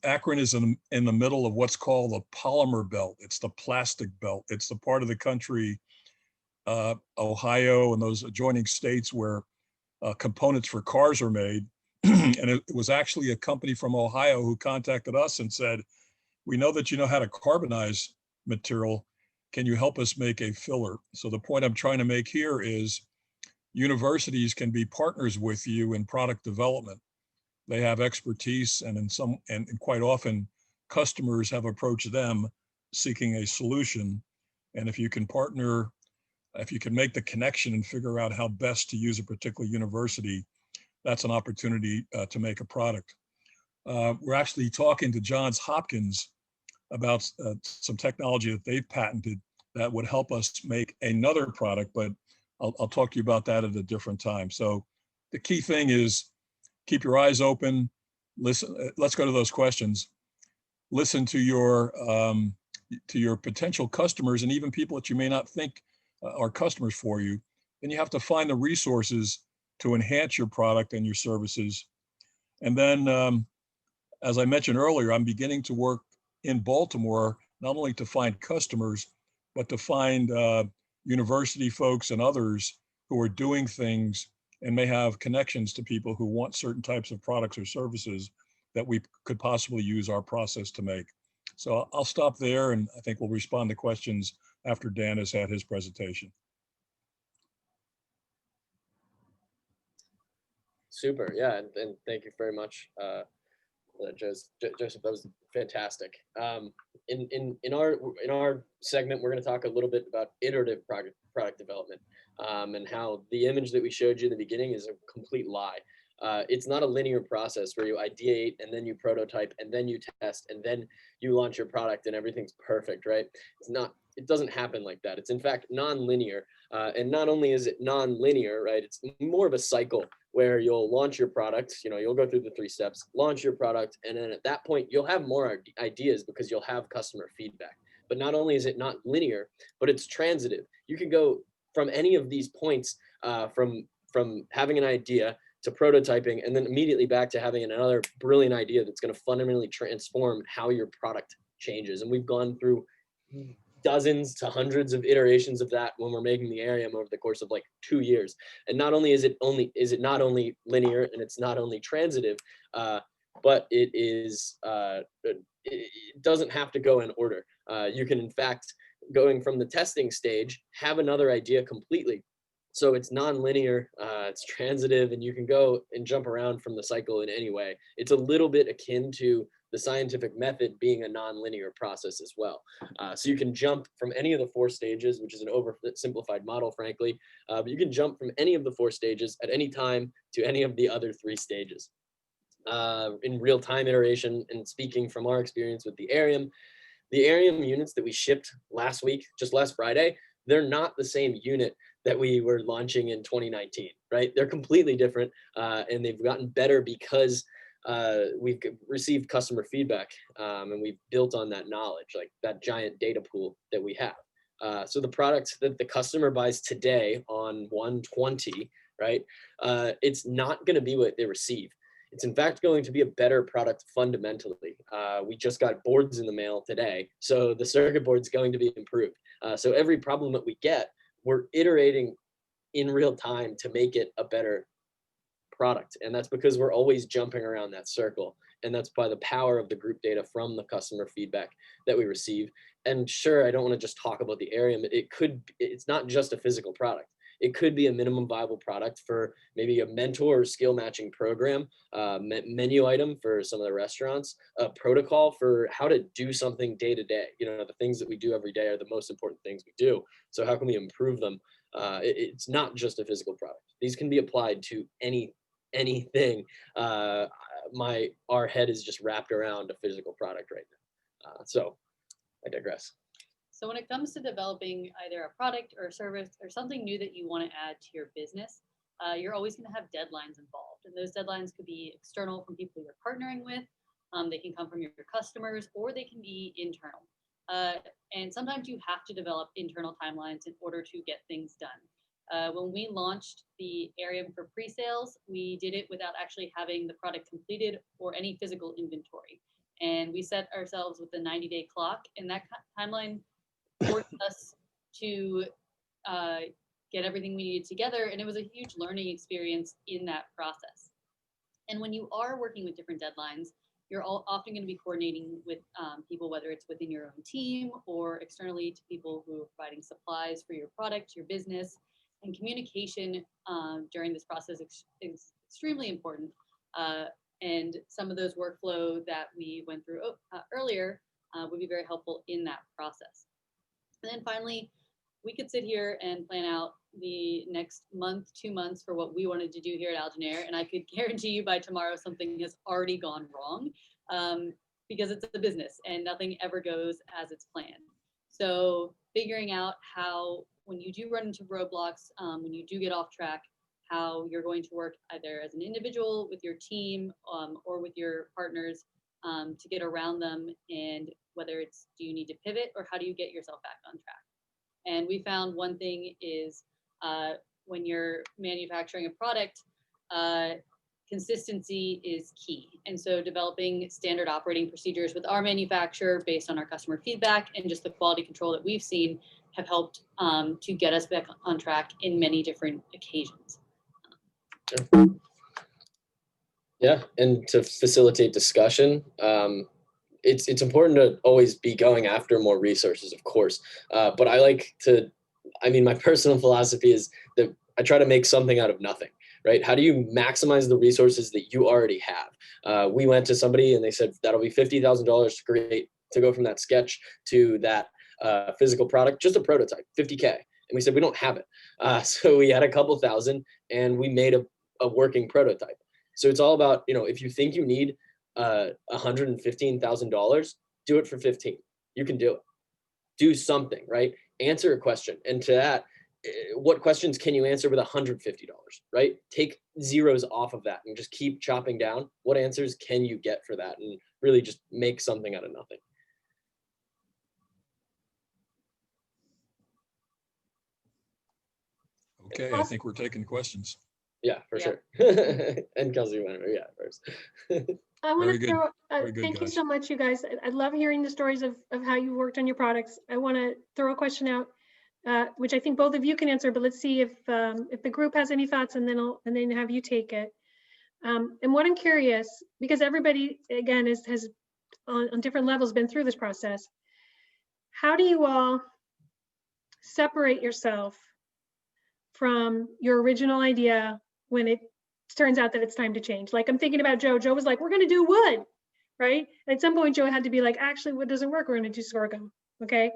Akron is in the middle of what's called the polymer belt. It's the plastic belt. It's the part of the country, Ohio and those adjoining states where components for cars are made. And it was actually a company from Ohio who contacted us and said, we know that you know how to carbonize material. Can you help us make a filler? So the point I'm trying to make here is universities can be partners with you in product development. They have expertise, and quite often customers have approached them seeking a solution. And if you can partner, if you can make the connection and figure out how best to use a particular university, that's an opportunity to make a product. We're actually talking to Johns Hopkins about some technology that they've patented that would help us make another product, but I'll talk to you about that at a different time. So the key thing is keep your eyes open, listen, let's go to those questions. Listen to your potential customers and even people that you may not think are customers for you. Then you have to find the resources to enhance your product and your services. And then, as I mentioned earlier, I'm beginning to work in Baltimore, not only to find customers, but to find university folks and others who are doing things and may have connections to people who want certain types of products or services that we could possibly use our process to make. So I'll stop there, and I think we'll respond to questions after Dan has had his presentation. Super, yeah, and thank you very much, Joseph. That was fantastic. In our segment, we're going to talk a little bit about iterative product development, and how the image that we showed you in the beginning is a complete lie. It's not a linear process where you ideate and then you prototype and then you test and then you launch your product and everything's perfect, right? It's not. It doesn't happen like that. It's in fact non-linear, and not only is it non-linear, right? It's more of a cycle where you'll launch your product, you'll go through the 3 steps, launch your product, and then at that point, you'll have more ideas because you'll have customer feedback. But not only is it not linear, but it's transitive. You can go from any of these points, from having an idea to prototyping, and then immediately back to having another brilliant idea that's going to fundamentally transform how your product changes. And we've gone through dozens to hundreds of iterations of that when we're making the Arium over the course of like 2 years. And not only is it not only linear and it's not only transitive, but it is it doesn't have to go in order. You can in fact, going from the testing stage, have another idea completely. So it's non-linear, it's transitive, and you can go and jump around from the cycle in any way. It's a little bit akin to the scientific method being a non-linear process as well. So you can jump from any of the 4 stages, which is an oversimplified model, frankly, but you can jump from any of the 4 stages at any time to any of the other 3 stages. In real-time iteration, and speaking from our experience with the Arium units that we shipped last week, just last Friday, they're not the same unit that we were launching in 2019, right? They're completely different, and they've gotten better because we've received customer feedback, and we've built on that knowledge, like that giant data pool that we have. So the product that the customer buys today on 1/20, right? It's not going to be what they receive. It's in fact going to be a better product fundamentally. We just got boards in the mail today, so the circuit board is going to be improved. So every problem that we get, we're iterating in real time to make it a better product. And that's because we're always jumping around that circle. And that's by the power of the group data from the customer feedback that we receive. And sure, I don't want to just talk about the area. It's not just a physical product. It could be a minimum viable product for maybe a mentor or skill matching program, menu item for some of the restaurants, a protocol for how to do something day to day. You know, the things that we do every day are the most important things we do. So how can we improve them? It's not just a physical product. These can be applied to anything. Our head is just wrapped around a physical product right now. So I digress. So when it comes to developing either a product or a service or something new that you want to add to your business, you're always going to have deadlines involved. And those deadlines could be external from people you're partnering with. They can come from your customers, or they can be internal. And sometimes you have to develop internal timelines in order to get things done. When we launched the area for pre-sales, we did it without actually having the product completed or any physical inventory. And we set ourselves with a 90-day clock, and that timeline forced us to get everything we needed together. And it was a huge learning experience in that process. And when you are working with different deadlines, you're often going to be coordinating with people, whether it's within your own team or externally to people who are providing supplies for your product, your business. And communication during this process is extremely important. And some of those workflow that we went through earlier would be very helpful in that process. And then finally, we could sit here and plan out the next month, 2 months for what we wanted to do here at Algenair. And I could guarantee you by tomorrow, something has already gone wrong because it's a business and nothing ever goes as it's planned. So figuring out how, when you do run into roadblocks, when you do get off track, how you're going to work either as an individual with your team or with your partners to get around them, and whether it's, do you need to pivot or how do you get yourself back on track? And we found one thing is when you're manufacturing a product, consistency is key. And so developing standard operating procedures with our manufacturer based on our customer feedback and just the quality control that we've seen have helped to get us back on track in many different occasions. Yeah, and to facilitate discussion, it's important to always be going after more resources, of course. But my personal philosophy is that I try to make something out of nothing, right? How do you maximize the resources that you already have? We went to somebody and they said, that'll be $50,000 to create, to go from that sketch to that physical product, just a prototype, 50K. And we said, we don't have it. So we had a couple thousand and we made a working prototype. So it's all about, if you think you need $115,000, do it for 15. You can do it. Do something, right? Answer a question. And to that, what questions can you answer with $150, right? Take zeros off of that and just keep chopping down. What answers can you get for that? And really just make something out of nothing. Okay, I think we're taking questions. Yeah, for sure. And Kelsey went, first. I want to throw, good, thank you guys. so much, you guys. I love hearing the stories of how you worked on your products. I want to throw a question out, which I think both of you can answer, but let's see if the group has any thoughts, and then have you take it. And what I'm curious, because everybody, again, has on different levels been through this process. How do you all separate yourself from your original idea when it turns out that it's time to change? Like, I'm thinking about Joe. Joe was like, we're going to do wood, right? And at some point, Joe had to be like, actually, wood doesn't work. We're going to do sorghum, okay?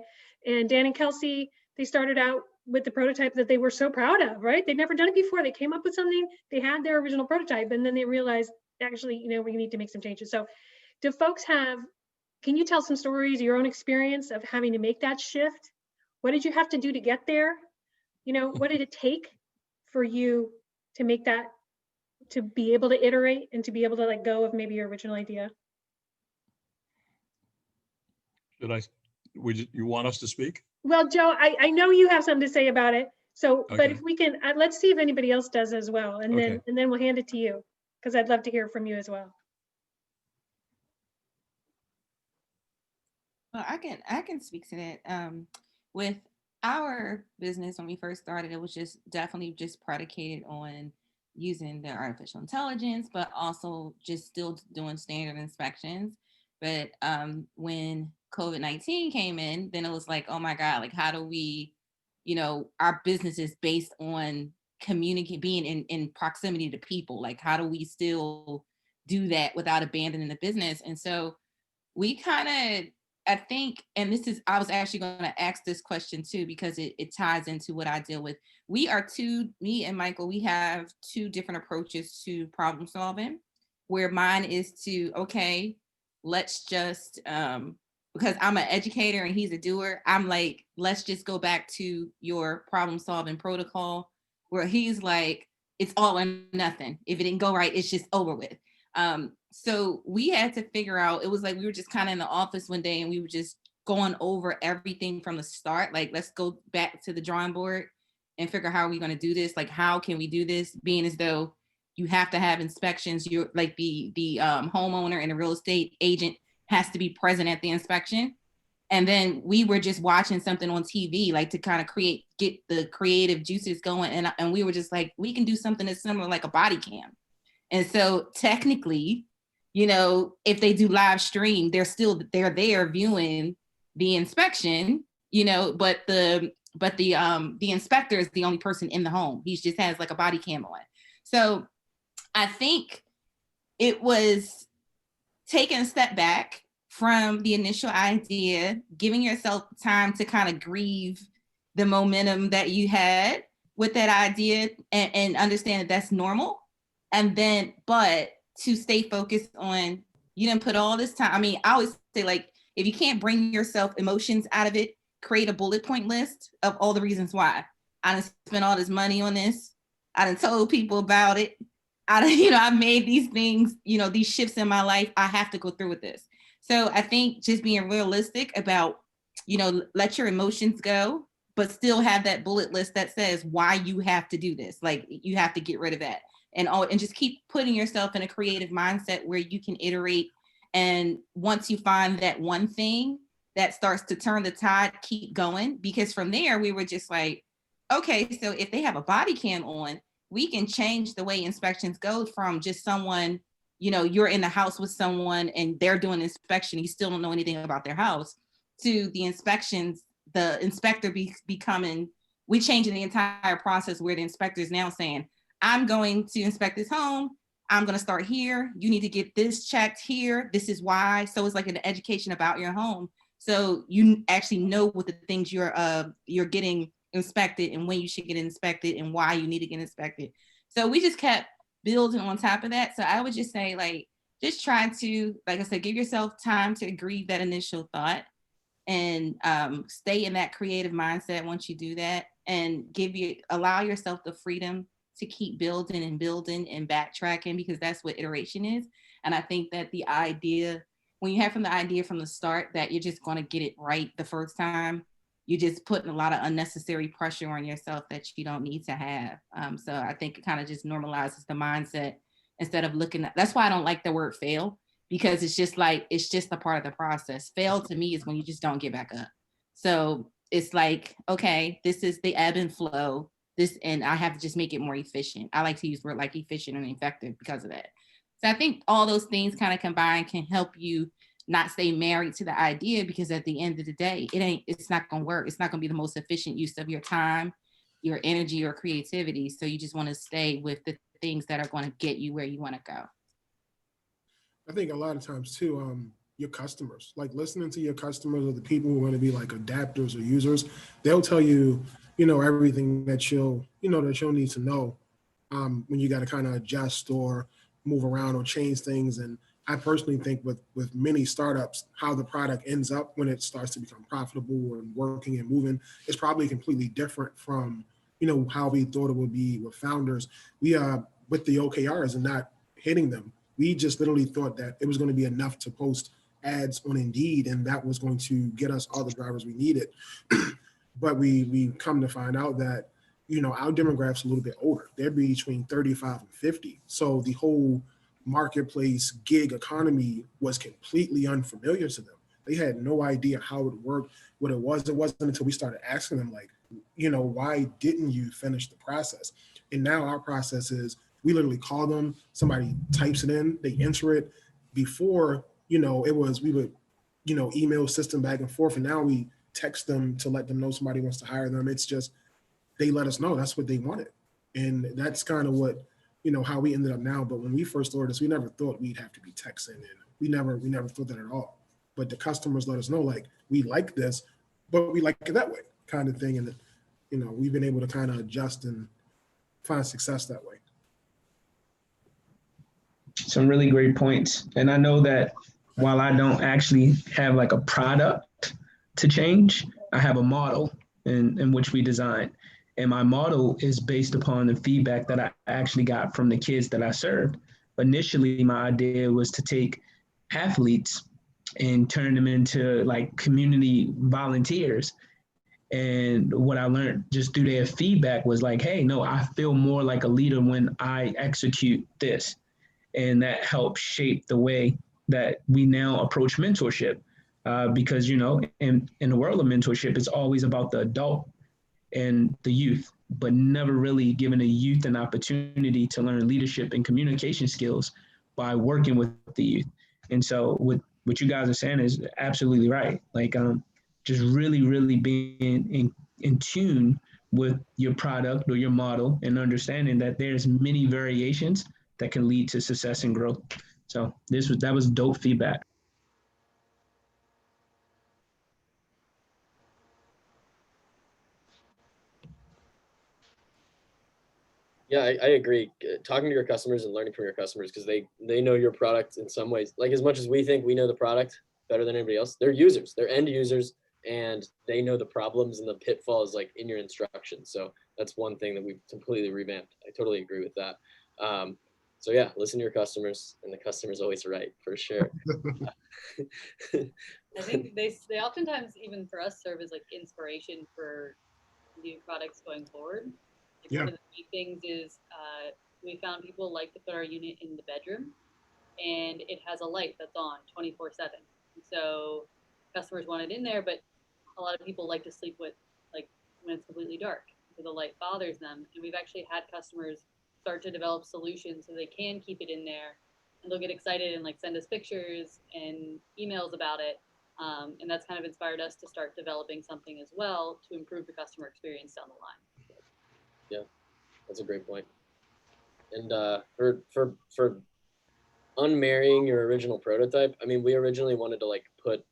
And Dan and Kelsey, they started out with the prototype that they were so proud of, right? They'd never done it before. They came up with something. They had their original prototype, and then they realized, actually, we need to make some changes. So do folks can you tell some stories, your own experience of having to make that shift? What did you have to do to get there? What did it take for you to make that, to be able to iterate and to be able to let go of maybe your original idea? You want us to speak? Well, Joe, I know you have something to say about it. So, Okay. But if we can, let's see if anybody else does as well. And Okay. then we'll hand it to you, because I'd love to hear from you as well. Well, I can speak to that. With our business, when we first started, it was definitely predicated on using the artificial intelligence, but also just still doing standard inspections. But when COVID-19 came in, then it was like, oh my God, like how do we, our business is based on being in proximity to people. Like how do we still do that without abandoning the business? And so we kind of, I think, and I was actually going to ask this question too, because it ties into what I deal with. Me and Michael, we have two different approaches to problem solving, where mine is to, okay, let's just, because I'm an educator and he's a doer, I'm like, let's just go back to your problem solving protocol, where he's like, it's all or nothing. If it didn't go right, it's just over with. So we had to figure out, it was like we were just kind of in the office one day and we were just going over everything from the start. Like, let's go back to the drawing board and figure out how are we going to do this? Like, how can we do this? Being as though you have to have inspections, you're like the homeowner and the real estate agent has to be present at the inspection. And then we were just watching something on TV, like to kind of get the creative juices going. And we were just like, we can do something that's similar, like a body cam. And so technically, if they do live stream, they're there viewing the inspection, but the inspector is the only person in the home. He just has like a body cam on. So I think it was taking a step back from the initial idea, giving yourself time to kind of grieve the momentum that you had with that idea and understand that that's normal. And then, but to stay focused on, you didn't put all this time. I mean, I always say, like, if you can't bring yourself emotions out of it, create a bullet point list of all the reasons why. I done spent all this money on this. I done told people about it. I made these things, these shifts in my life. I have to go through with this. So I think just being realistic about, let your emotions go, but still have that bullet list that says why you have to do this. Like, you have to get rid of that. And just keep putting yourself in a creative mindset where you can iterate. And once you find that one thing that starts to turn the tide, keep going. Because from there, we were just like, okay, so if they have a body cam on, we can change the way inspections go from just someone, you're in the house with someone and they're doing an inspection, you still don't know anything about their house, to the inspections, the inspector becoming, we changing the entire process where the inspector is now saying, I'm going to inspect this home. I'm going to start here. You need to get this checked here. This is why. So it's like an education about your home. So you actually know what the things you're getting inspected and when you should get inspected and why you need to get inspected. So we just kept building on top of that. So I would just say, like, just try to, like I said, give yourself time to grieve that initial thought and stay in that creative mindset once you do that, and allow yourself the freedom to keep building and backtracking, because that's what iteration is. And I think that the idea, when you have the idea from the start that you're just going to get it right the first time, you're just putting a lot of unnecessary pressure on yourself that you don't need to have. So I think it kind of just normalizes the mindset instead of looking at, that's why I don't like the word fail, because it's just a part of the process. Fail to me is when you just don't get back up. So it's like, okay, this is the ebb and flow. And I have to just make it more efficient. I like to use word like efficient and effective because of that. So I think all those things kind of combined can help you not stay married to the idea, because at the end of the day, it's not going to work. It's not going to be the most efficient use of your time, your energy, or creativity. So you just want to stay with the things that are going to get you where you want to go. I think a lot of times too, your customers, like listening to your customers or the people who are going to be like adapters or users, they'll tell you, everything that you'll need to know when you got to kind of adjust or move around or change things. And I personally think with many startups, how the product ends up when it starts to become profitable and working and moving is probably completely different from, how we thought it would be with founders. We with the OKRs and not hitting them, we just literally thought that it was going to be enough to post ads on Indeed, and that was going to get us all the drivers we needed. But we come to find out that, our demographic's a little bit older. They're between 35 and 50. So the whole marketplace gig economy was completely unfamiliar to them. They had no idea how it worked, what it was. It wasn't until we started asking them, like, why didn't you finish the process? And now our process is, we literally call them, somebody types it in, they enter it. Before, it was, we would, email system back and forth, and now we text them to let them know somebody wants to hire them. It's just, they let us know that's what they wanted. And that's kind of what, how we ended up now. But when we first started this, we never thought we'd have to be texting, and we never thought that at all. But the customers let us know, like, we like this, but we like it that way, kind of thing. And, we've been able to kind of adjust and find success that way. Some really great points. And I know that while I don't actually have like a product to change, I have a model in which we design. And my model is based upon the feedback that I actually got from the kids that I served. Initially, my idea was to take athletes and turn them into like community volunteers. And what I learned just through their feedback was like, hey, no, I feel more like a leader when I execute this. And that helps shape the way that we now approach mentorship. Because, in the world of mentorship, it's always about the adult and the youth, but never really giving the youth an opportunity to learn leadership and communication skills by working with the youth. And so what you guys are saying is absolutely right. Like, just really, really being in tune with your product or your model and understanding that there's many variations that can lead to success and growth. So that was dope feedback. Yeah, I agree. Talking to your customers and learning from your customers, because they know your product in some ways. Like, as much as we think we know the product better than anybody else, they're users, they're end users, and they know the problems and the pitfalls like in your instructions. So that's one thing that we've completely revamped. I totally agree with that. So yeah, listen to your customers, and the customer's always right, for sure. I think they oftentimes, even for us, serve as like inspiration for new products going forward. Like, yeah. One of the key things is we found people like to put our unit in the bedroom, and it has a light that's on 24/7. So customers want it in there, but a lot of people like to sleep with, like, when it's completely dark, so the light bothers them. And we've actually had customers start to develop solutions so they can keep it in there, and they'll get excited and like send us pictures and emails about it. And that's kind of inspired us to start developing something as well to improve the customer experience down the line. Yeah, that's a great point. And for unmarrying your original prototype, I mean, we originally wanted to like put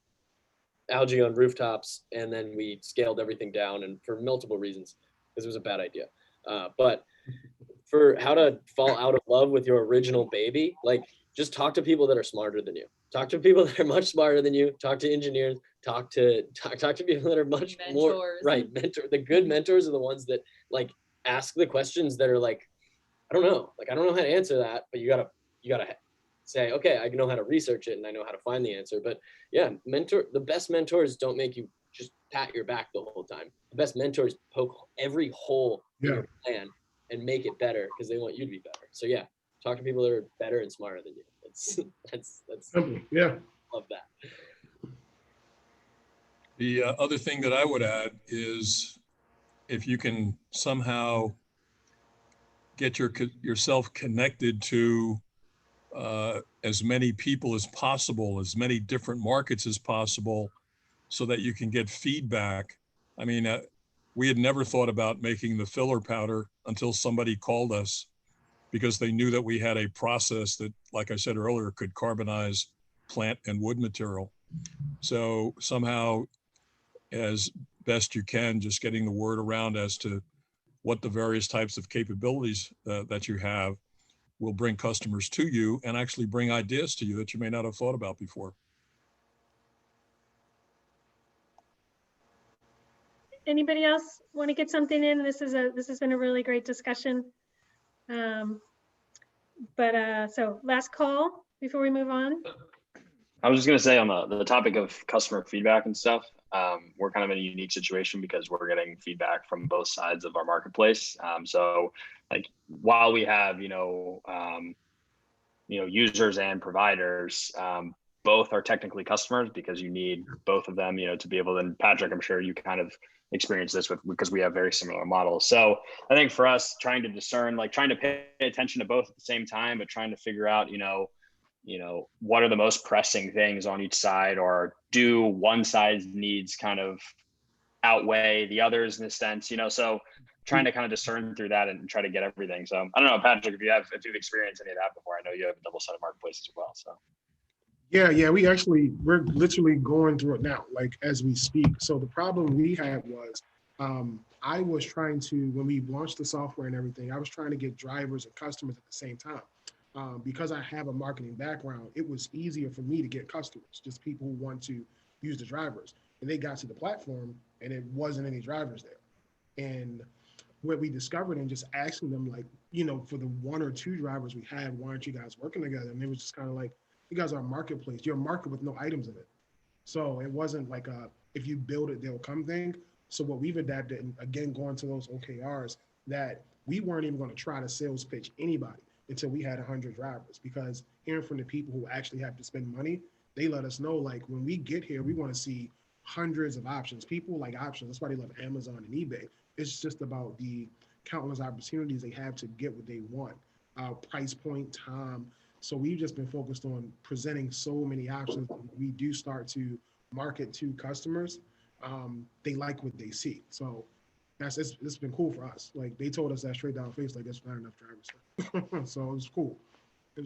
algae on rooftops, and then we scaled everything down, and for multiple reasons, because it was a bad idea. But for how to fall out of love with your original baby, like, just talk to people that are smarter than you. Talk to people that are much smarter than you. Talk to engineers. Talk to people that are much more right. The good mentors are the ones that like ask the questions that are like, I don't know how to answer that, but you gotta say, okay, I know how to research it and I know how to find the answer. But yeah, the best mentors don't make you just pat your back the whole time. The best mentors poke every hole in your plan and make it better because they want you to be better. So yeah, talk to people that are better and smarter than you. That's simple. Yeah. Love that. The other thing that I would add is if you can somehow get yourself connected to as many people as possible, as many different markets as possible, so that you can get feedback. I mean, we had never thought about making the filler powder until somebody called us because they knew that we had a process that, like I said earlier, could carbonize plant and wood material. So somehow, as best you can, just getting the word around as to what the various types of capabilities that you have will bring customers to you and actually bring ideas to you that you may not have thought about before. Anybody else want to get something in? This has been a really great discussion. So last call before we move on. I was just going to say on the topic of customer feedback and stuff, we're kind of in a unique situation because we're getting feedback from both sides of our marketplace. So like while we have, users and providers, both are technically customers because you need both of them, to be able to, and Patrick, I'm sure you kind of experience this because we have very similar models. So I think for us, trying to discern, like trying to pay attention to both at the same time, but trying to figure out, what are the most pressing things on each side, or do one side's needs kind of outweigh the others in a sense, so trying to kind of discern through that and try to get everything. So I don't know, Patrick, if you've experienced any of that before. I know you have a double-sided marketplace as well. So Yeah, we're literally going through it now, like as we speak. So the problem we had was I was trying to, when we launched the software and everything, I was trying to get drivers and customers at the same time. Because I have a marketing background, it was easier for me to get customers, just people who want to use the drivers. And they got to the platform and it wasn't any drivers there. And what we discovered, and just asking them, like, for the one or two drivers we had, why aren't you guys working together? And it was just kind of like, you guys are a marketplace. You're a market with no items in it. So it wasn't like if you build it, they'll come thing. So what we've adapted, and again, going to those OKRs, that we weren't even going to try to sales pitch anybody until we had 100 drivers, because hearing from the people who actually have to spend money, they let us know, like, when we get here, we want to see hundreds of options. People like options. That's why they love Amazon and eBay. It's just about the countless opportunities they have to get what they want. Price point, time. So we've just been focused on presenting so many options. We do start to market to customers. They like what they see. So it's been cool for us. Like, they told us that straight down face, like, there's not enough drivers. So it was cool.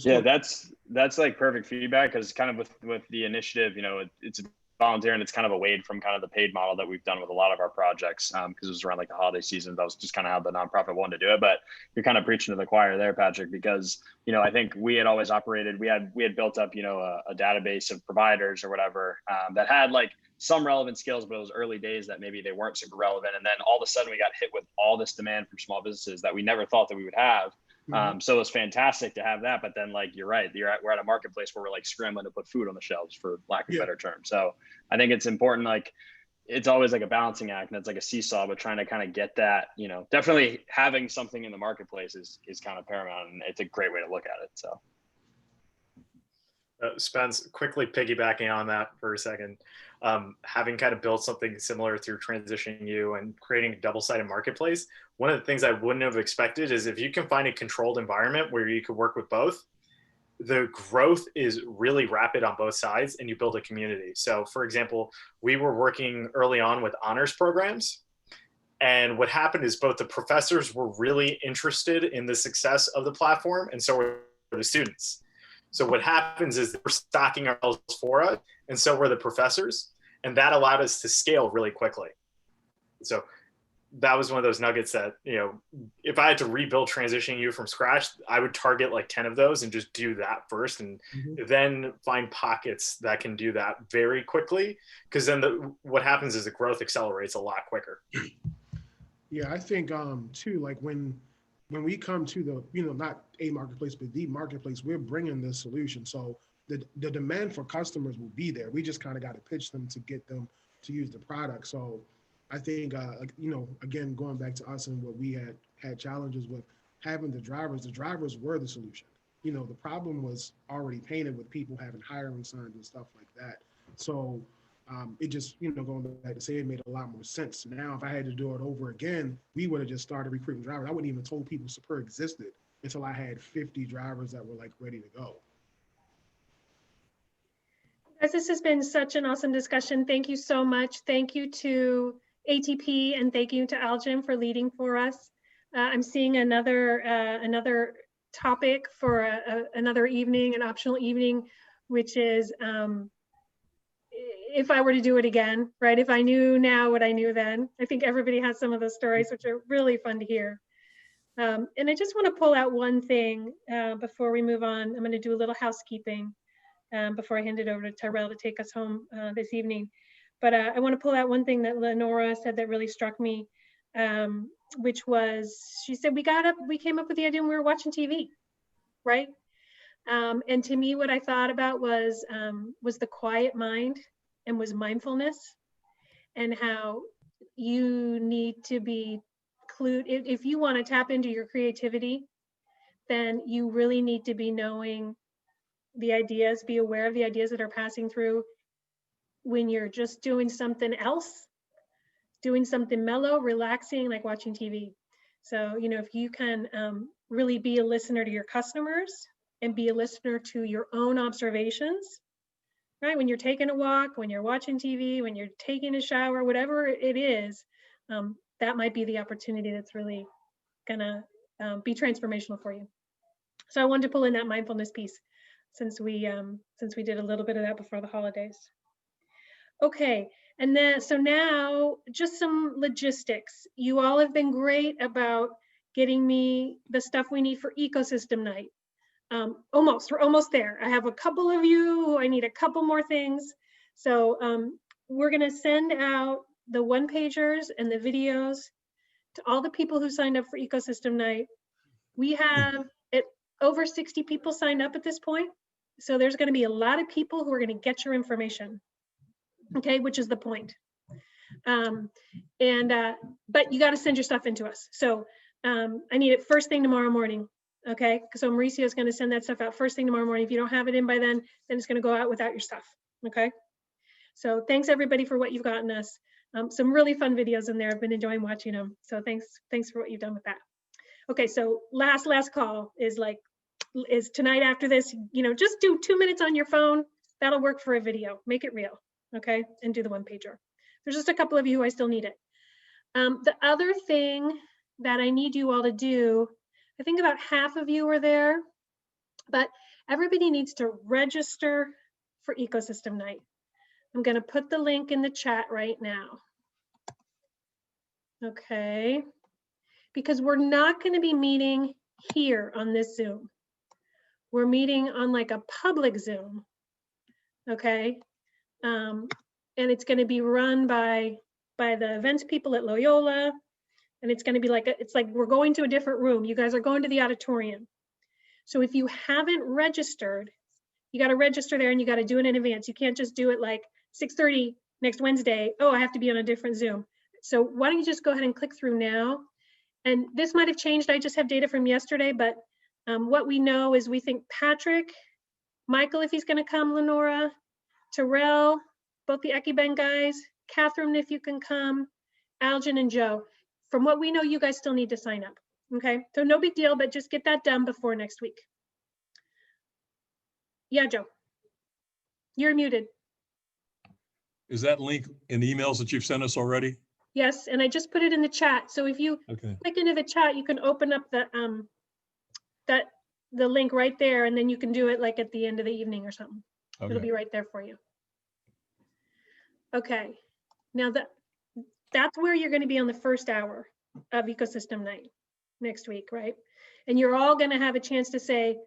Cool. That's like perfect feedback, because kind of with the initiative, it's volunteer and it's kind of away from kind of the paid model that we've done with a lot of our projects, because it was around like the holiday season. That was just kind of how the nonprofit wanted to do it. But you're kind of preaching to the choir there, Patrick, because I think we had always operated, we had built up a database of providers or whatever that had like some relevant skills, but it was early days that maybe they weren't super relevant. And then all of a sudden we got hit with all this demand from small businesses that we never thought that we would have. So it was fantastic to have that, but then, like, you're right, we're at a marketplace where we're like scrambling to put food on the shelves, for lack of a better term. So I think it's important, like, it's always like a balancing act, and it's like a seesaw, but trying to kind of get that, definitely having something in the marketplace is kind of paramount, and it's a great way to look at it. So Spence, quickly piggybacking on that for a second, having kind of built something similar through Transition U and creating a double-sided marketplace, one of the things I wouldn't have expected is if you can find a controlled environment where you could work with both, the growth is really rapid on both sides, and you build a community. So for example, we were working early on with honors programs. And what happened is both the professors were really interested in the success of the platform, and so were the students. So what happens is they're stocking ourselves for us, and so were the professors, and that allowed us to scale really quickly. So that was one of those nuggets that, if I had to rebuild Transition U from scratch, I would target like 10 of those and just do that first, and then find pockets that can do that very quickly, because then what happens is the growth accelerates a lot quicker. Yeah, I think too, like when we come to the, not a marketplace, but the marketplace, we're bringing this solution. So the demand for customers will be there. We just kind of got to pitch them to get them to use the product. So I think, again, going back to us and what we had challenges with having the drivers were the solution. The problem was already painted with people having hiring signs and stuff like that. So it just, going back to say, it made a lot more sense. Now, if I had to do it over again, we would have just started recruiting drivers. I wouldn't even told people Super existed until I had 50 drivers that were like ready to go. Guys, this has been such an awesome discussion. Thank you so much. Thank you to ATP, and thank you to Algin for leading for us. I'm seeing another topic for another evening, an optional evening, which is if I were to do it again, right? If I knew now what I knew then. I think everybody has some of those stories, which are really fun to hear. And I just want to pull out one thing before we move on. I'm going to do a little housekeeping before I hand it over to Tyrell to take us home this evening. But I want to pull out one thing that Lenora said that really struck me, which was, she said, we came up with the idea when we were watching TV, right? And to me, what I thought about was the quiet mind, and was mindfulness, and how you need to be clued. If you want to tap into your creativity, then you really need to be knowing the ideas, be aware of the ideas that are passing through when you're just doing something else, doing something mellow, relaxing, like watching TV. So, you know, if you can really be a listener to your customers and be a listener to your own observations, right? When you're taking a walk, when you're watching TV, when you're taking a shower, whatever it is, that might be the opportunity that's really gonna be transformational for you. So I wanted to pull in that mindfulness piece since we did a little bit of that before the holidays. Okay, and then so now just some logistics. You all have been great about getting me the stuff we need for ecosystem night. We're almost there. I have a couple of you who I need a couple more things. So we're gonna send out the one-pagers and the videos to all the people who signed up for ecosystem night. We have over 60 people signed up at this point. So there's gonna be a lot of people who are gonna get your information, okay, which is the point. But you gotta send your stuff in to us. So I need it first thing tomorrow morning. Okay, so Mauricio is going to send that stuff out first thing tomorrow morning. If you don't have it in by then it's going to go out without your stuff. Okay, so thanks everybody for what you've gotten us. Some really fun videos in there. I've been enjoying watching them. So thanks for what you've done with that. Okay, so last call is tonight after this. You know, just do 2 minutes on your phone. That'll work for a video. Make it real. Okay, and do the one pager. There's just a couple of you who I still need it. The other thing that I need you all to do, I think about half of you are there, but everybody needs to register for ecosystem night. I'm going to put the link in the chat right now. Okay, because we're not going to be meeting here on this Zoom. We're meeting on like a public Zoom. Okay, and it's going to be run by the events people at Loyola. And it's going to be it's like we're going to a different room. You guys are going to the auditorium. So if you haven't registered, you got to register there and you got to do it in advance. You can't just do it like 6:30 next Wednesday. Oh, I have to be on a different Zoom. So why don't you just go ahead and click through now? And this might have changed. I just have data from yesterday, but what we know is we think Patrick, Michael, if he's going to come, Lenora, Terrell, both the Ekiben guys, Catherine, if you can come, Algin and Joe. From what we know, you guys still need to sign up. Okay, so no big deal, but just get that done before next week. Yeah, Joe, you're muted. Is that link in the emails that you've sent us already? Yes, and I just put it in the chat. So if you click into the chat, you can open up the the link right there, and then you can do it like at the end of the evening or something. Okay. It'll be right there for you. Okay, now that's where you're going to be on the first hour of ecosystem night next week, right? And you're all going to have a chance to say,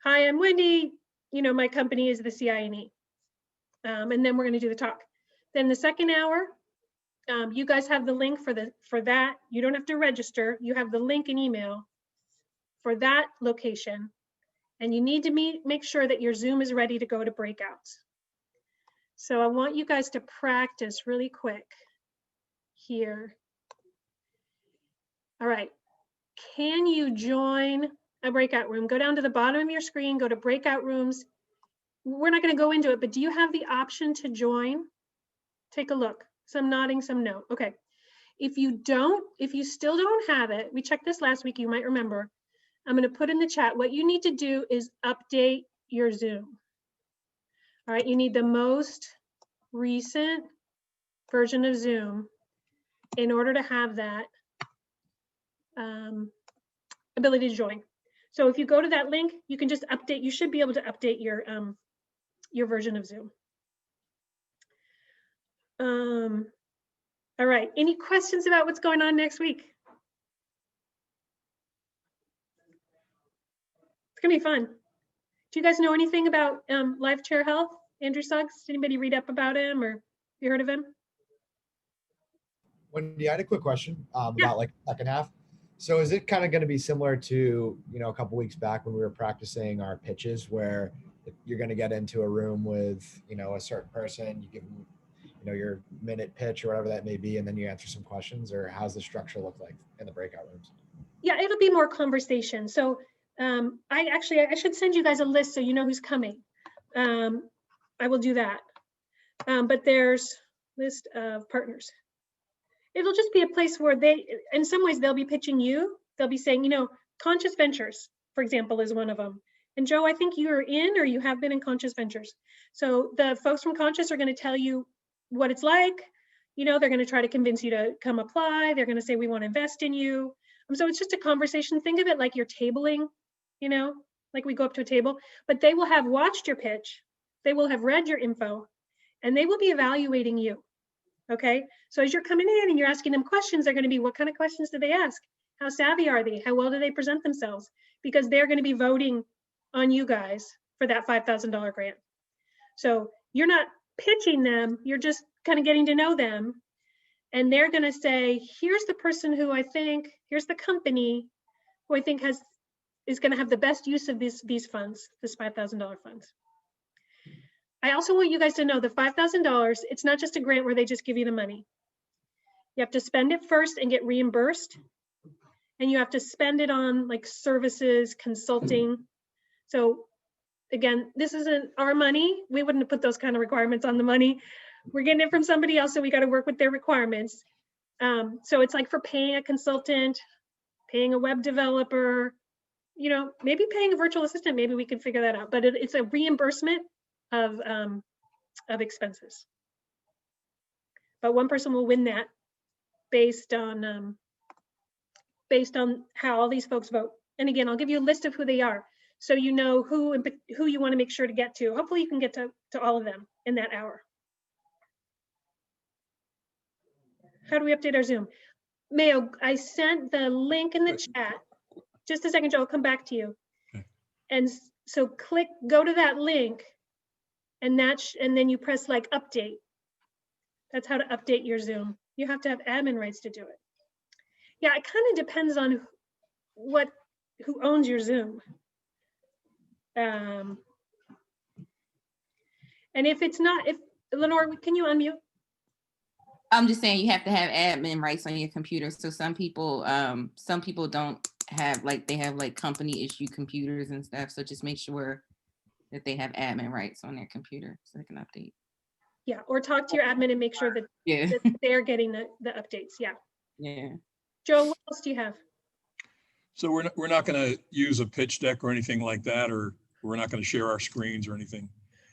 hi, I'm Wendy. You know, my company is the CINE. And then we're going to do the talk. Then the second hour, you guys have the link for that. You don't have to register. You have the link in email for that location. And you need to make sure that your Zoom is ready to go to breakouts. So I want you guys to practice really quick here. All right, can you join a breakout room? Go down to the bottom of your screen, go to breakout rooms. We're not going to go into it, but do you have the option to join? Take a look. Some nodding, some no. Okay. If you still don't have it, we checked this last week, you might remember. I'm going to put in the chat. What you need to do is update your Zoom. All right, you need the most recent version of Zoom in order to have that ability to join. So if you go to that link, you can just update. You should be able to update your version of Zoom. All right. Any questions about what's going on next week? It's gonna be fun. Do you guys know anything about Live Chair Health? Andrew Suggs? Did anybody read up about him or you heard of him? Wendy, I had a quick question about like the second half. So is it kind of going to be similar to, a couple weeks back when we were practicing our pitches where you're going to get into a room with, a certain person, you give them, your minute pitch or whatever that may be, and then you answer some questions, or how's the structure look like in the breakout rooms? Yeah, it'll be more conversation. So I should send you guys a list so you know who's coming. I will do that. But there's list of partners. It'll just be a place where they, in some ways, they'll be pitching you. They'll be saying, you know, Conscious Ventures, for example, is one of them. And Joe, I think you're in, or you have been in Conscious Ventures. So the folks from Conscious are going to tell you what it's like. You know, they're going to try to convince you to come apply. They're going to say, we want to invest in you. So it's just a conversation. Think of it like you're tabling, you know, like we go up to a table, but they will have watched your pitch. They will have read your info, and they will be evaluating you. Okay. So as you're coming in and you're asking them questions, they're going to be, what kind of questions do they ask? How savvy are they? How well do they present themselves? Because they're going to be voting on you guys for that $5,000 grant. So you're not pitching them, you're just kind of getting to know them. And they're going to say, here's the person who I think, here's the company who I think is going to have the best use of these funds, this $5,000 funds. I also want you guys to know the $5,000, it's not just a grant where they just give you the money. You have to spend it first and get reimbursed. And you have to spend it on like services, consulting. So again, this isn't our money. We wouldn't have put those kind of requirements on the money. We're getting it from somebody else, so we got to work with their requirements. So it's like for paying a consultant, paying a web developer, you know, maybe paying a virtual assistant, maybe we can figure that out. But it's a reimbursement of expenses. But one person will win that based on how all these folks vote. And again, I'll give you a list of who they are, so you know who you want to make sure to get to. Hopefully you can get to all of them in that hour. How do we update our Zoom? Mayo, I sent the link in the chat. Just a second, Joe, I'll come back to you. Okay. And so go to that link, and then you press like update. That's how to update your Zoom. You have to have admin rights to do it. Yeah, it kind of depends on who owns your Zoom. And if it's not, Lenore, can you unmute? I'm just saying you have to have admin rights on your computer. So some people don't have, like, they have like company issue computers and stuff. So just make sure that they have admin rights on their computer so they can update. Yeah, or talk to your admin and make sure that, that they're getting the updates. Yeah. Yeah. Joe, what else do you have? So we're not going to use a pitch deck or anything like that, or we're not going to share our screens or anything.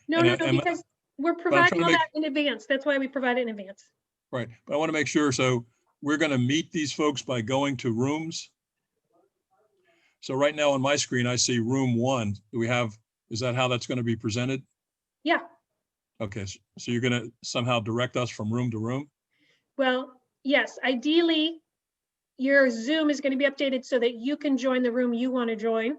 No, because we're providing all that in advance. That's why we provide it in advance. Right, but I want to make sure. So we're going to meet these folks by going to rooms. So right now on my screen, I see room 1. Is that how that's going to be presented? Yeah. Okay, so you're going to somehow direct us from room to room? Well, yes, ideally, your Zoom is going to be updated so that you can join the room you want to join.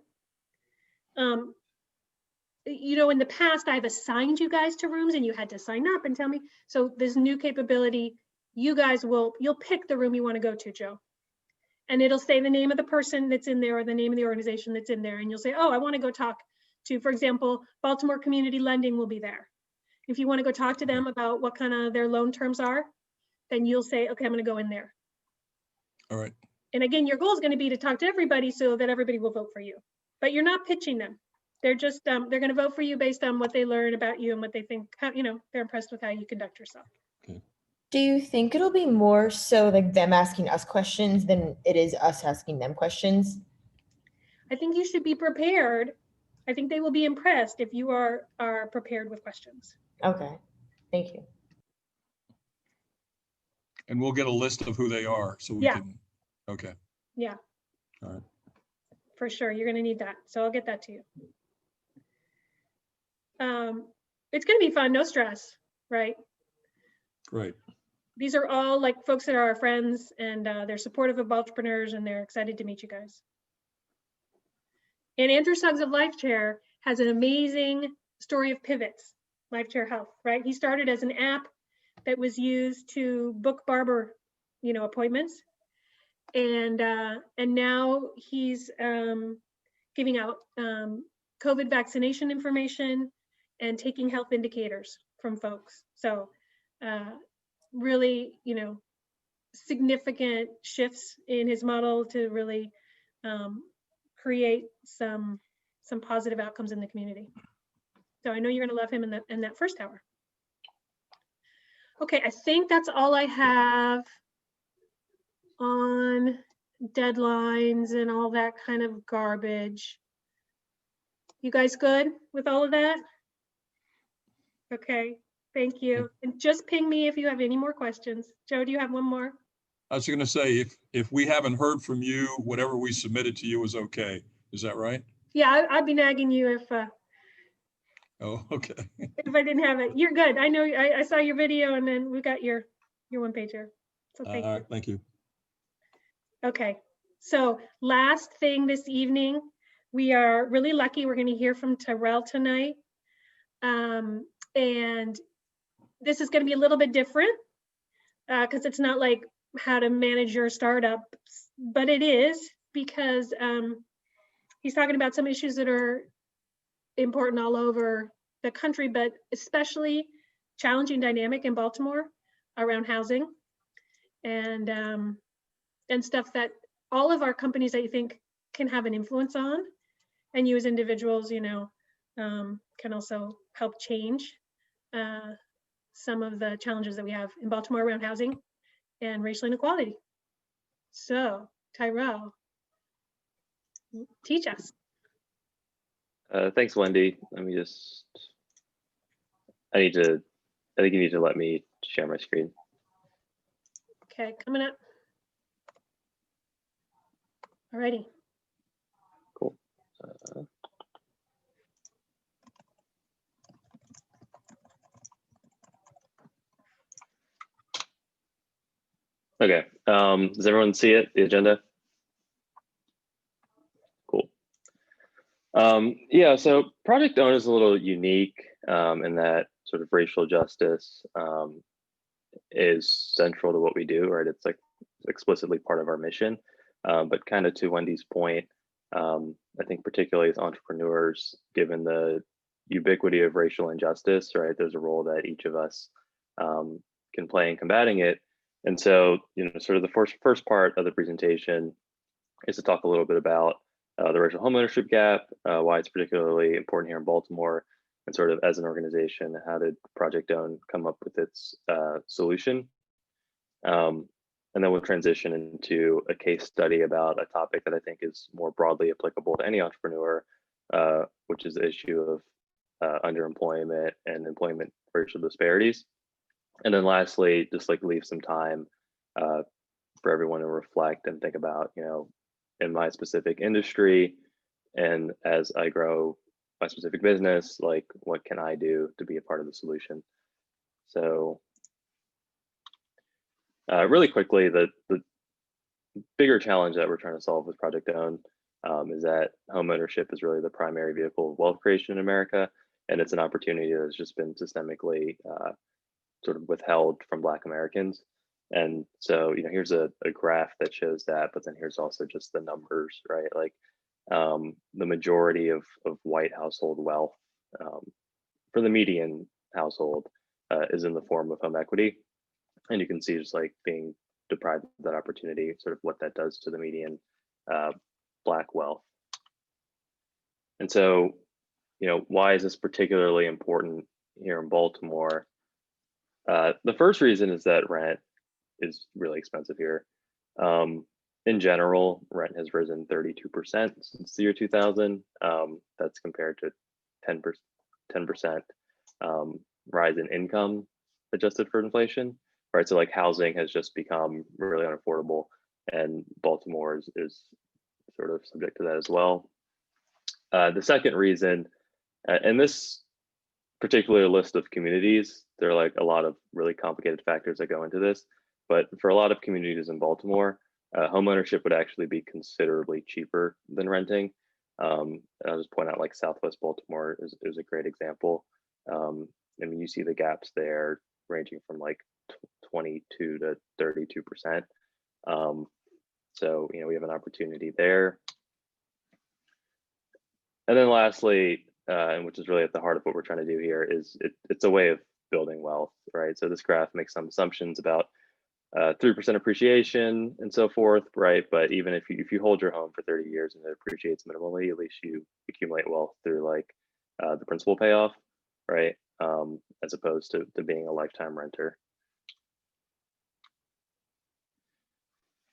You know, in the past, I've assigned you guys to rooms and you had to sign up and tell me. So this new capability, you'll pick the room you want to go to, Joe. And it'll say the name of the person that's in there or the name of the organization that's in there. And you'll say, oh, I want to go talk to, for example, Baltimore Community Lending will be there. If you want to go talk to them about what kind of their loan terms are, then you'll say, okay, I'm going to go in there. All right. And again, your goal is going to be to talk to everybody so that everybody will vote for you. But you're not pitching them. They're just, they're going to vote for you based on what they learn about you and what they think, you know, they're impressed with how you conduct yourself. Okay. Do you think it'll be more so like them asking us questions than it is us asking them questions? I think you should be prepared. I think they will be impressed if you are prepared with questions. Okay, thank you. And we'll get a list of who they are so we can, okay. Yeah. All right. For sure, you're gonna need that. So I'll get that to you. It's gonna be fun, no stress, right? Great. These are all like folks that are our friends, and they're supportive of Baltipreneurs, and they're excited to meet you guys. And Andrew Suggs of Life Chair has an amazing story of pivots, Life Chair Health, right? He started as an app that was used to book barber, you know, appointments. And now he's giving out COVID vaccination information and taking health indicators from folks. So really, you know, significant shifts in his model to really create some positive outcomes in the community. So I know you're going to love him in that first hour. Okay, I think that's all I have on deadlines and all that kind of garbage. You guys good with all of that? Okay, thank you. And just ping me if you have any more questions. Joe, do you have one more? I was going to say, if we haven't heard from you, whatever we submitted to you is okay. Is that right? Yeah, I'd be nagging you if Oh, okay. if I didn't have it. You're good. I know. I saw your video, and then we got your one pager. So thank you. Thank you. Okay. So last thing this evening, we are really lucky. We're going to hear from Tyrell tonight, and this is going to be a little bit different because it's not like how to manage your startup, but it is because he's talking about some issues that are important all over the country, but especially challenging dynamic in Baltimore around housing and stuff that all of our companies, I think, can have an influence on, and you as individuals, you know, can also help change some of the challenges that we have in Baltimore around housing and racial inequality. So, Tyrell, teach us. Thanks, Wendy. Let me just, I think you need to let me share my screen. Okay, coming up. Alrighty. Cool. Okay, does everyone see it, the agenda? Cool. Yeah, so Project Own is a little unique in that sort of racial justice is central to what we do, right? It's like explicitly part of our mission. But kind of to Wendy's point, I think particularly as entrepreneurs, given the ubiquity of racial injustice, right, there's a role that each of us can play in combating it. And so, you know, sort of the first part of the presentation is to talk a little bit about the racial homeownership gap, why it's particularly important here in Baltimore, and sort of as an organization, how did Project Own come up with its solution? And then we'll transition into a case study about a topic that I think is more broadly applicable to any entrepreneur, which is the issue of underemployment and employment racial disparities. And then lastly, just like leave some time for everyone to reflect and think about, you know, in my specific industry and as I grow my specific business, like what can I do to be a part of the solution? So really quickly, the bigger challenge that we're trying to solve with Project Own is that homeownership is really the primary vehicle of wealth creation in America, and it's an opportunity that's just been systemically sort of withheld from Black Americans. And so, you know, here's a graph that shows that, but then here's also just the numbers, right? Like the majority of white household wealth for the median household is in the form of home equity. And you can see just like being deprived of that opportunity, sort of what that does to the median Black wealth. And so, you know, why is this particularly important here in Baltimore? The first reason is that rent is really expensive here. In general, rent has risen 32% since the year 2000. That's compared to 10% rise in income adjusted for inflation, right? So like housing has just become really unaffordable, and Baltimore is sort of subject to that as well. The second reason, and this particular list of communities, there are like a lot of really complicated factors that go into this, but for a lot of communities in Baltimore, homeownership would actually be considerably cheaper than renting. I'll just point out like Southwest Baltimore is a great example. I mean, you see the gaps there ranging from like 22 to 32%. So, you know, we have an opportunity there. And then lastly, and which is really at the heart of what we're trying to do here, is it's a way of building wealth, right? So this graph makes some assumptions about 3% appreciation and so forth, right? But even if you hold your home for 30 years and it appreciates minimally, at least you accumulate wealth through like the principal payoff, right? As opposed to being a lifetime renter.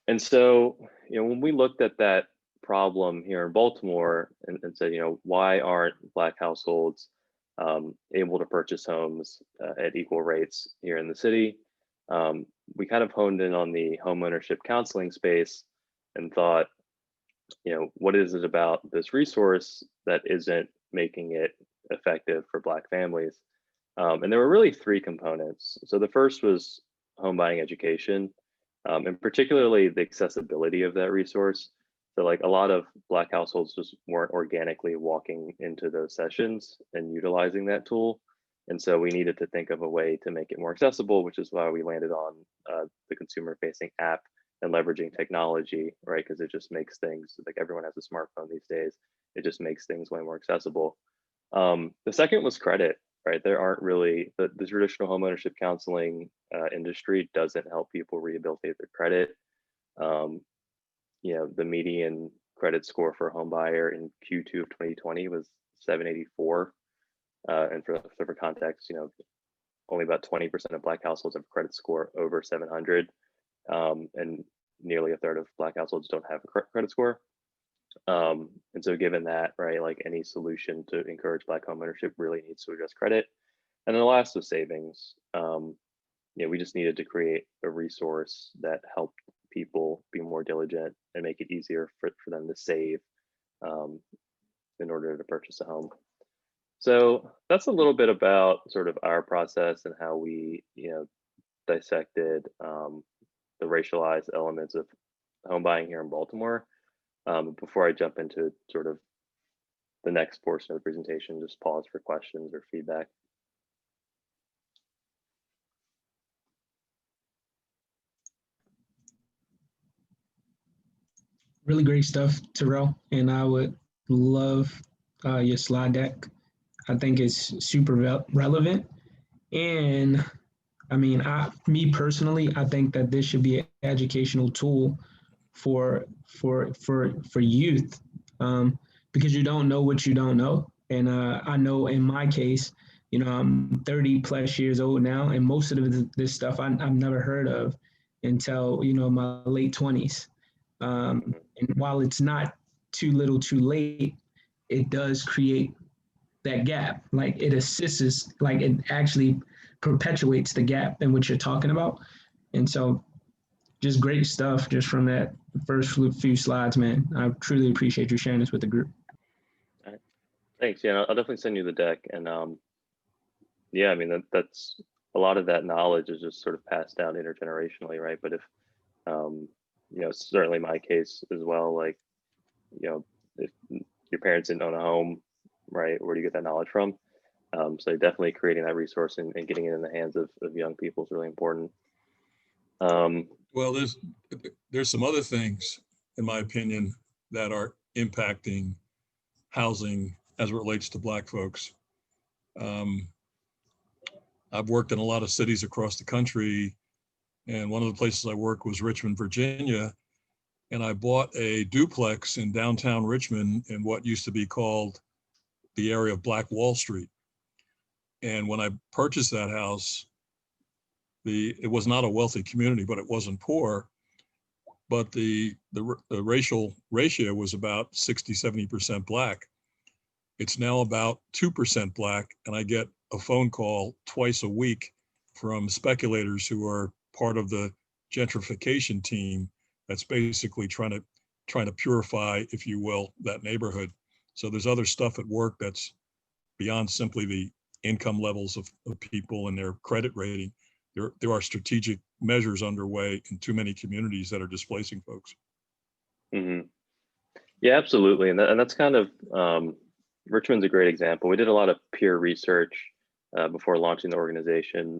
And so, when we looked at that problem here in Baltimore and said, why aren't Black households able to purchase homes at equal rates here in the city? We kind of honed in on the homeownership counseling space and thought, what is it about this resource that isn't making it effective for Black families? And there were really three components. So the first was home buying education, and particularly the accessibility of that resource. So like a lot of Black households just weren't organically walking into those sessions and utilizing that tool. And so we needed to think of a way to make it more accessible, which is why we landed on the consumer facing app and leveraging technology, right? Because it just makes things, like everyone has a smartphone these days, it just makes things way more accessible. The second was credit, right? There aren't really, the traditional homeownership counseling industry doesn't help people rehabilitate their credit. The median credit score for a home buyer in Q2 of 2020 was 784. And for context, only about 20% of Black households have a credit score over 700, and nearly a third of Black households don't have a credit score. And so given that, right, like any solution to encourage Black homeownership really needs to address credit. And then the last was savings. We just needed to create a resource that helped people be more diligent and make it easier for them to save in order to purchase a home. So that's a little bit about sort of our process and how we, dissected the racialized elements of home buying here in Baltimore. Before I jump into sort of the next portion of the presentation, just pause for questions or feedback. Really great stuff, Terrell. And I would love your slide deck. I think it's super relevant. And I mean, me personally, I think that this should be an educational tool for youth, because you don't know what you don't know. And I know in my case, I'm 30 plus years old now, and most of this stuff I've never heard of until, my late 20s. And while it's not too little too late, it does create that gap. Like it assists, like it actually perpetuates the gap in what you're talking about. And so just great stuff just from that first few slides, man. I truly appreciate you sharing this with the group. All right. Thanks. Yeah, I'll definitely send you the deck. And yeah, I mean, that's a lot of that knowledge is just sort of passed down intergenerationally, right? But if, certainly my case as well, like, if your parents didn't own a home, right, where do you get that knowledge from? So definitely creating that resource and getting it in the hands of young people is really important. Well, there's some other things, in my opinion, that are impacting housing as it relates to Black folks. I've worked in a lot of cities across the country, and one of the places I worked was Richmond, Virginia, and I bought a duplex in downtown Richmond in what used to be called the area of Black Wall Street. And when I purchased that house, it was not a wealthy community, but it wasn't poor. But the racial ratio was about 60-70% Black. It's now about 2% Black, and I get a phone call twice a week from speculators who are part of the gentrification team that's basically trying to purify, if you will, that neighborhood. So there's other stuff at work that's beyond simply the income levels of people and their credit rating. There are strategic measures underway in too many communities that are displacing folks. Mm-hmm. Yeah, absolutely. And that's kind of, Richmond's a great example. We did a lot of peer research before launching the organization.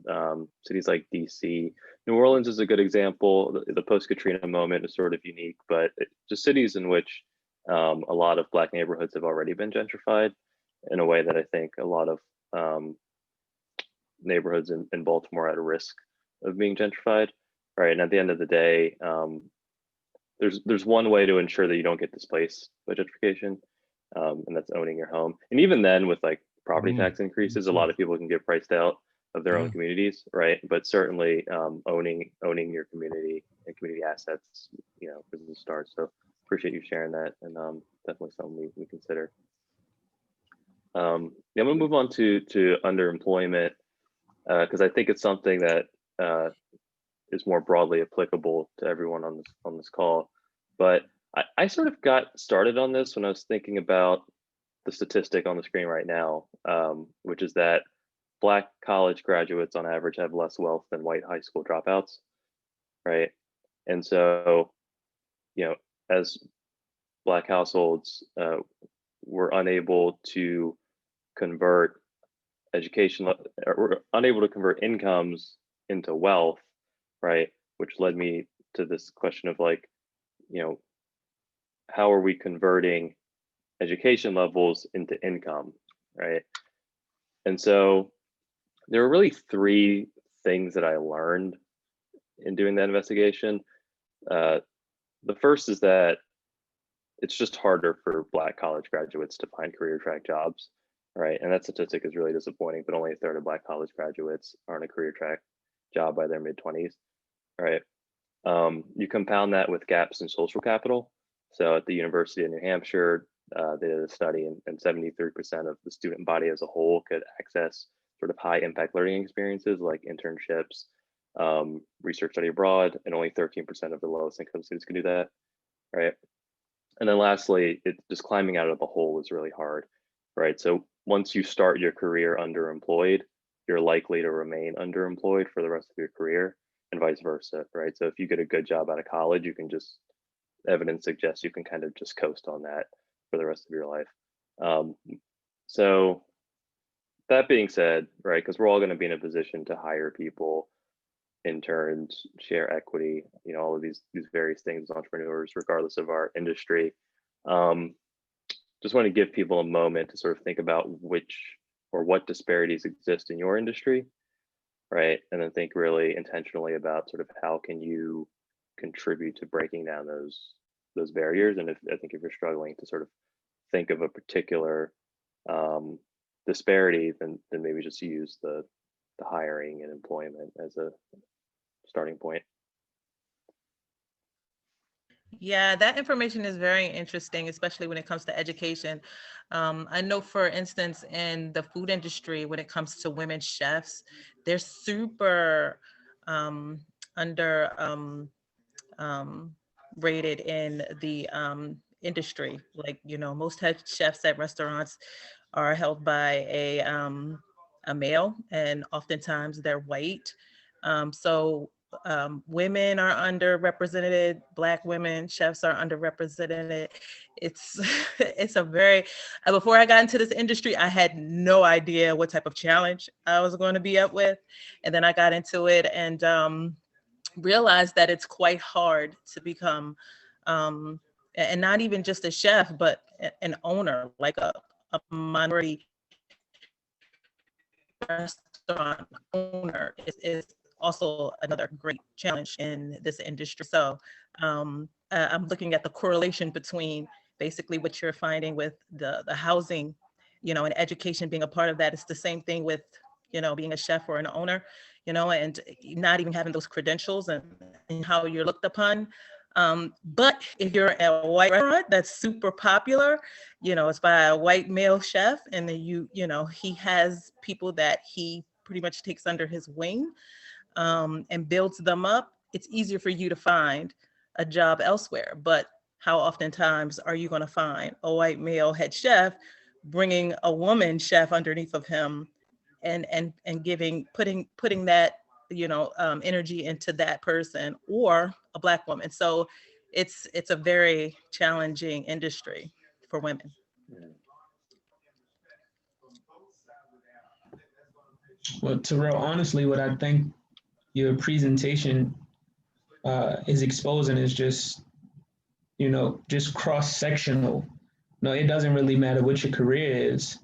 Cities like DC, New Orleans is a good example. The post-Katrina moment is sort of unique, but just cities in which a lot of Black neighborhoods have already been gentrified in a way that I think a lot of neighborhoods in Baltimore are at risk of being gentrified. right? And at the end of the day, there's one way to ensure that you don't get displaced by gentrification, and that's owning your home. And even then, with like property tax increases, a lot of people can get priced out of their own communities, right? But certainly owning your community and community assets, you know, is a start. So appreciate you sharing that, and definitely something we consider. Yeah, I'm gonna move on to underemployment, because I think it's something that is more broadly applicable to everyone on this call. But I sort of got started on this when I was thinking about the statistic on the screen right now, which is that Black college graduates on average have less wealth than white high school dropouts, right? And so, you know, as Black households were unable to convert education, or unable to convert incomes into wealth, right? Which led me to this question of like, you know, how are we converting education levels into income, right? And so there were really three things that I learned in doing that investigation. The first is that it's just harder for Black college graduates to find career track jobs, right? And that statistic is really disappointing, but only a third of Black college graduates are in a career track job by their mid-20s, right? You compound that with gaps in social capital. So at the University of New Hampshire, they did a study, and 73% of the student body as a whole could access sort of high impact learning experiences like internships, research study abroad, and only 13% of the lowest income students can do that, right? And then lastly, just climbing out of the hole is really hard, right? So once you start your career underemployed, you're likely to remain underemployed for the rest of your career, and vice versa, right? So if you get a good job out of college, you can just, evidence suggests you can kind of just coast on that for the rest of your life. So that being said, right, because we're all going to be in a position to hire people, interns, share equity, you know, all of these various things as entrepreneurs, regardless of our industry. Just want to give people a moment to sort of think about which or what disparities exist in your industry, right? And then think really intentionally about sort of how can you contribute to breaking down those barriers. And I think if you're struggling to sort of think of a particular disparity, then maybe just use the hiring and employment as a starting point. Yeah, that information is very interesting, especially when it comes to education. I know, for instance, in the food industry, when it comes to women chefs, they're super under rated in the industry. Like, you know, most head chefs at restaurants are held by a male, and oftentimes they're white. So women are underrepresented, Black women chefs are underrepresented. It's it's a very, before I got into this industry, I had no idea what type of challenge I was going to be up with. And then I got into it and realized that it's quite hard to become, and not even just a chef, but an owner, like a minority restaurant owner is also another great challenge in this industry. So I'm looking at the correlation between basically what you're finding with the housing, you know, and education being a part of that. It's the same thing with, you know, being a chef or an owner, you know, and not even having those credentials and how you're looked upon. But if you're at a white restaurant that's super popular, you know, it's by a white male chef, and then you know, he has people that he pretty much takes under his wing and builds them up, it's easier for you to find a job elsewhere. But how oftentimes are you going to find a white male head chef bringing a woman chef underneath of him and putting that, you know, energy into that person, or a Black woman? So it's a very challenging industry for women. Well, Terrell, honestly, what I think your presentation is exposing is just, you know, just cross-sectional. No, it doesn't really matter what your career is.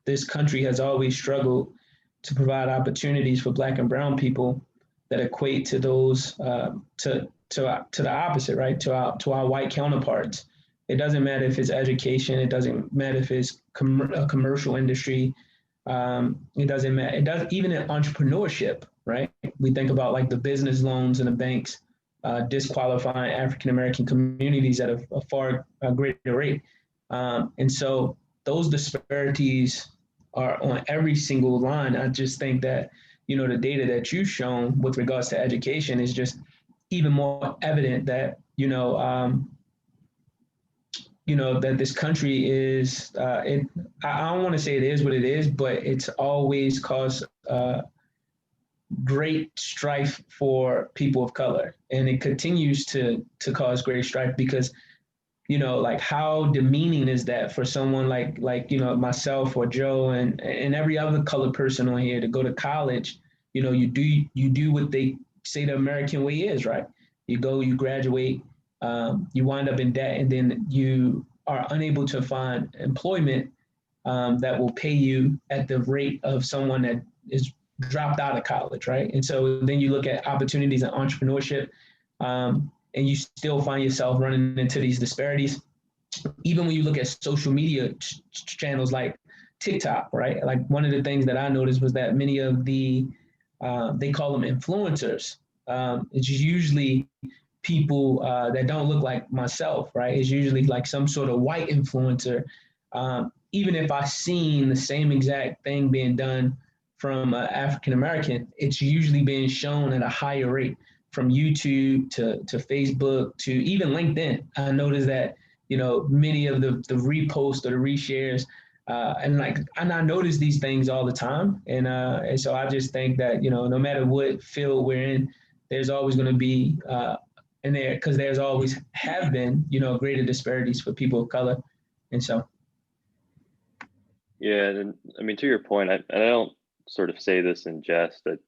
This country has always struggled to provide opportunities for Black and brown people that equate to those to the opposite, right? To our white counterparts. It doesn't matter if it's education. It doesn't matter if it's a commercial industry. It doesn't matter. It does even in entrepreneurship, right? We think about like the business loans and the banks disqualifying African American communities at a far greater rate, and so those disparities are on every single line. I just think that the data that you've shown with regards to education is just even more evident that that this country is I don't want to say it is what it is, but it's always caused great strife for people of color, and it continues to cause great strife because like how demeaning is that for someone like myself or Joe and every other colored person on here to go to college. You do what they say the American way is, right? You go, you graduate, you wind up in debt, and then you are unable to find employment that will pay you at the rate of someone that is dropped out of college, right? And so then you look at opportunities in entrepreneurship, and you still find yourself running into these disparities. Even when you look at social media channels like TikTok, right? Like one of the things that I noticed was that many of the they call them influencers. It's usually people that don't look like myself, right? It's usually like some sort of white influencer. Even if I've seen the same exact thing being done from African American, it's usually being shown at a higher rate from YouTube to Facebook to even LinkedIn. I noticed that many of the reposts or the reshares. And I notice these things all the time. And so I just think that, no matter what field we're in, there's always going to be in there because there's always have been, greater disparities for people of color. And so. Yeah. And I mean, to your point, I don't sort of say this in jest, but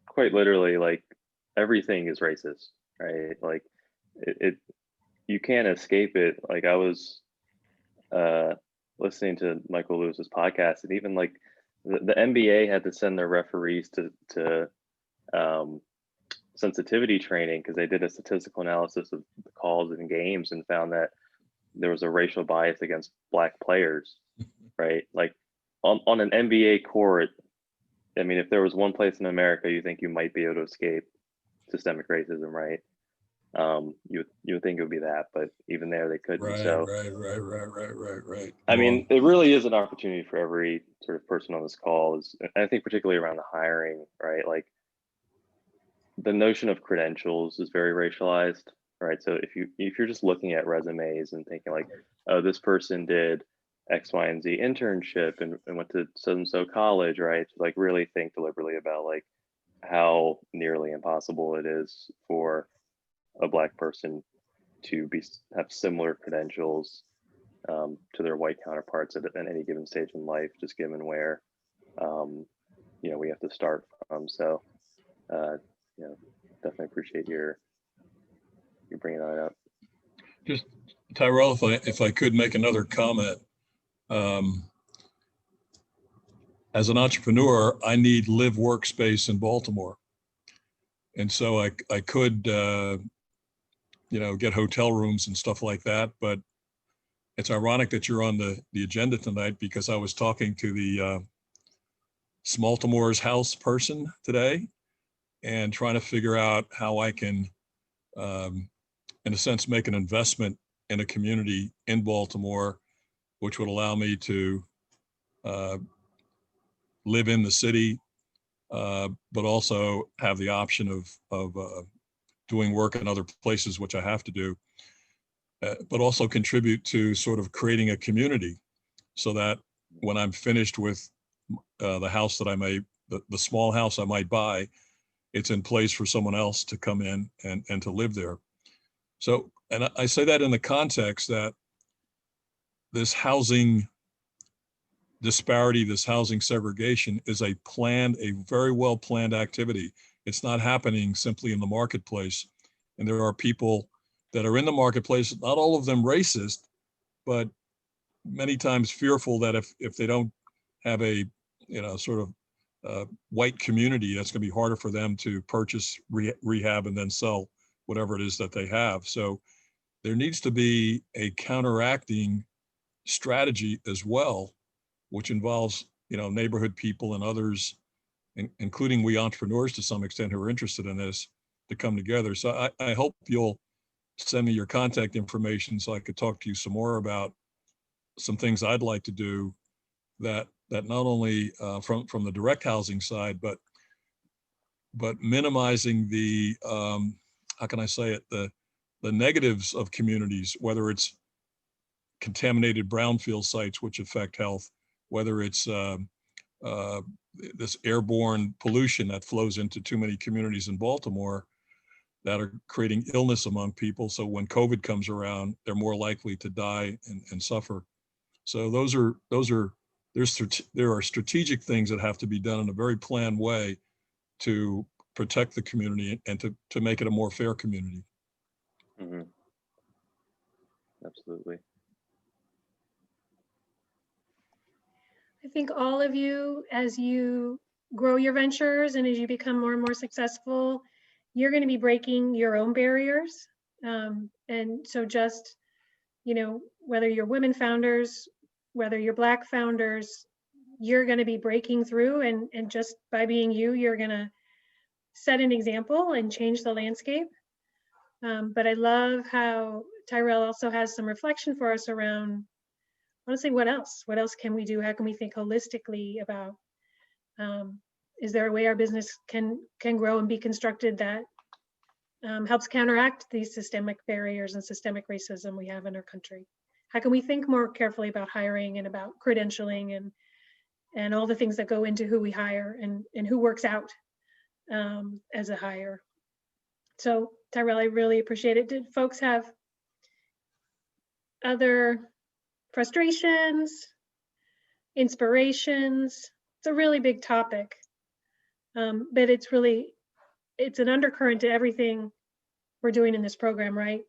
quite literally, like everything is racist, right? Like you can't escape it. Like I was, listening to Michael Lewis's podcast, and even like the NBA had to send their referees to sensitivity training because they did a statistical analysis of the calls in games and found that there was a racial bias against Black players, right? Like on an NBA court, I mean, if there was one place in America you think you might be able to escape systemic racism, right? You would think it would be that, but even there they couldn't. Right, so right. I mean, it really is an opportunity for every sort of person on this call, and I think particularly around the hiring, right? Like the notion of credentials is very racialized, right? So if you're just looking at resumes and thinking like, oh, this person did X, Y, and Z internship and went to so and so college, right? To like really think deliberately about like how nearly impossible it is for a Black person to have similar credentials to their white counterparts at any given stage in life, just given where we have to start from. So definitely appreciate you bringing that up. Just Tyrell, if I could make another comment. As an entrepreneur, I need live workspace in Baltimore, and so I could get hotel rooms and stuff like that. But it's ironic that you're on the agenda tonight because I was talking to the Smaltimore's house person today and trying to figure out how I can, in a sense, make an investment in a community in Baltimore, which would allow me to live in the city, but also have the option of doing work in other places, which I have to do, but also contribute to sort of creating a community so that when I'm finished with the house that the small house I might buy, it's in place for someone else to come in and to live there. So, and I say that in the context that this housing disparity, this housing segregation is a very well planned activity. It's not happening simply in the marketplace. And there are people that are in the marketplace, not all of them racist, but many times fearful that if they don't have a, sort of white community, that's going to be harder for them to purchase rehab and then sell whatever it is that they have. So there needs to be a counteracting strategy as well, which involves, neighborhood people and others, including we entrepreneurs to some extent who are interested in this, to come together. So I hope you'll send me your contact information so I could talk to you some more about some things I'd like to do that not only from the direct housing side, but minimizing the, how can I say it, the negatives of communities, whether it's contaminated brownfield sites which affect health, whether it's this airborne pollution that flows into too many communities in Baltimore that are creating illness among people. So when COVID comes around, they're more likely to die and suffer. So there are strategic things that have to be done in a very planned way to protect the community and to make it a more fair community. Mm-hmm. Absolutely. I think all of you, as you grow your ventures and as you become more and more successful, you're going to be breaking your own barriers. And so just, whether you're women founders, whether you're Black founders, you're going to be breaking through, and just by being you're going to set an example and change the landscape. But I love how Tyrell also has some reflection for us around, honestly, what else can we do? How can we think holistically about, is there a way our business can grow and be constructed that helps counteract these systemic barriers and systemic racism we have in our country? How can we think more carefully about hiring and about credentialing and all the things that go into who we hire and who works out as a hire? So Tyrell, I really appreciate it. Did folks have other frustrations, inspirations? It's a really big topic, but it's an undercurrent to everything we're doing in this program, right?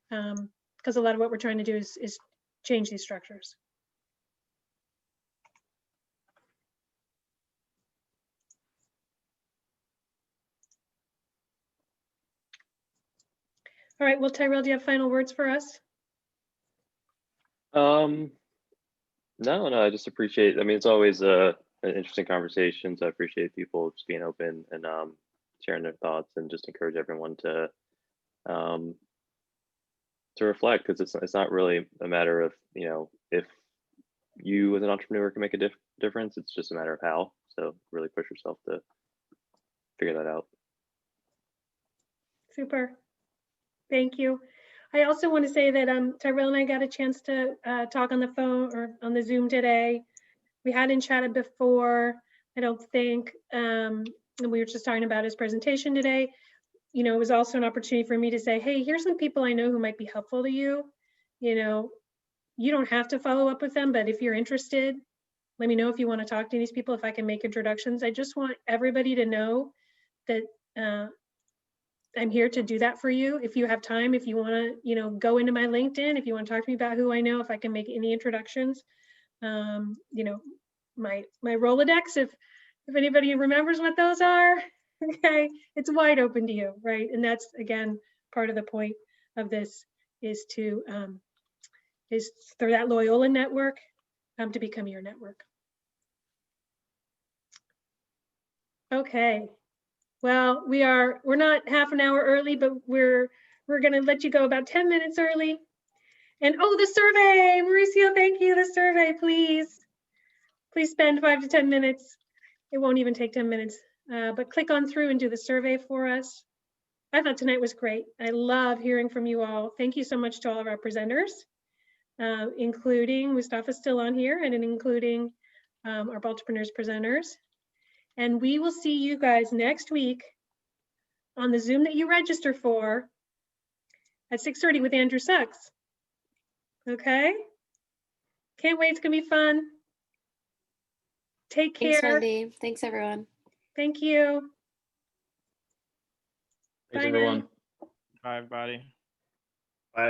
Because a lot of what we're trying to do is change these structures. All right, well, Tyrell, do you have final words for us? No, I just appreciate, it's always an interesting conversation. So I appreciate people just being open and sharing their thoughts, and just encourage everyone to reflect, because it's not really a matter of, if you as an entrepreneur can make a difference, it's just a matter of how. So really push yourself to figure that out. Super. Thank you. I also want to say that Tyrell and I got a chance to talk on the phone or on the Zoom today. We hadn't chatted before, I don't think, and we were just talking about his presentation today. It was also an opportunity for me to say, hey, here's some people I know who might be helpful to you. You don't have to follow up with them, but if you're interested, let me know if you want to talk to these people, if I can make introductions. I just want everybody to know that I'm here to do that for you. If you have time, if you want to, go into my LinkedIn, if you want to talk to me about who I know, if I can make any introductions, my Rolodex, if anybody remembers what those are, okay, it's wide open to you, right? And that's, again, part of the point of this is to, is through that Loyola network to become your network. Okay. Well, we're not half an hour early, but we're going to let you go about 10 minutes early. And oh, the survey, Mauricio, thank you. The survey, please spend 5 to 10 minutes. It won't even take 10 minutes, but click on through and do the survey for us. I thought tonight was great. I love hearing from you all. Thank you so much to all of our presenters, including Mustafa's still on here, and including our Baltipreneurs presenters. And we will see you guys next week on the Zoom that you register for at 6:30 with Andrew Sucks. Okay? Can't wait, it's gonna be fun. Take care. Thanks, Wendy. Thanks, everyone. Thank you. Thanks, Bye everyone. now. Bye, everybody. Bye.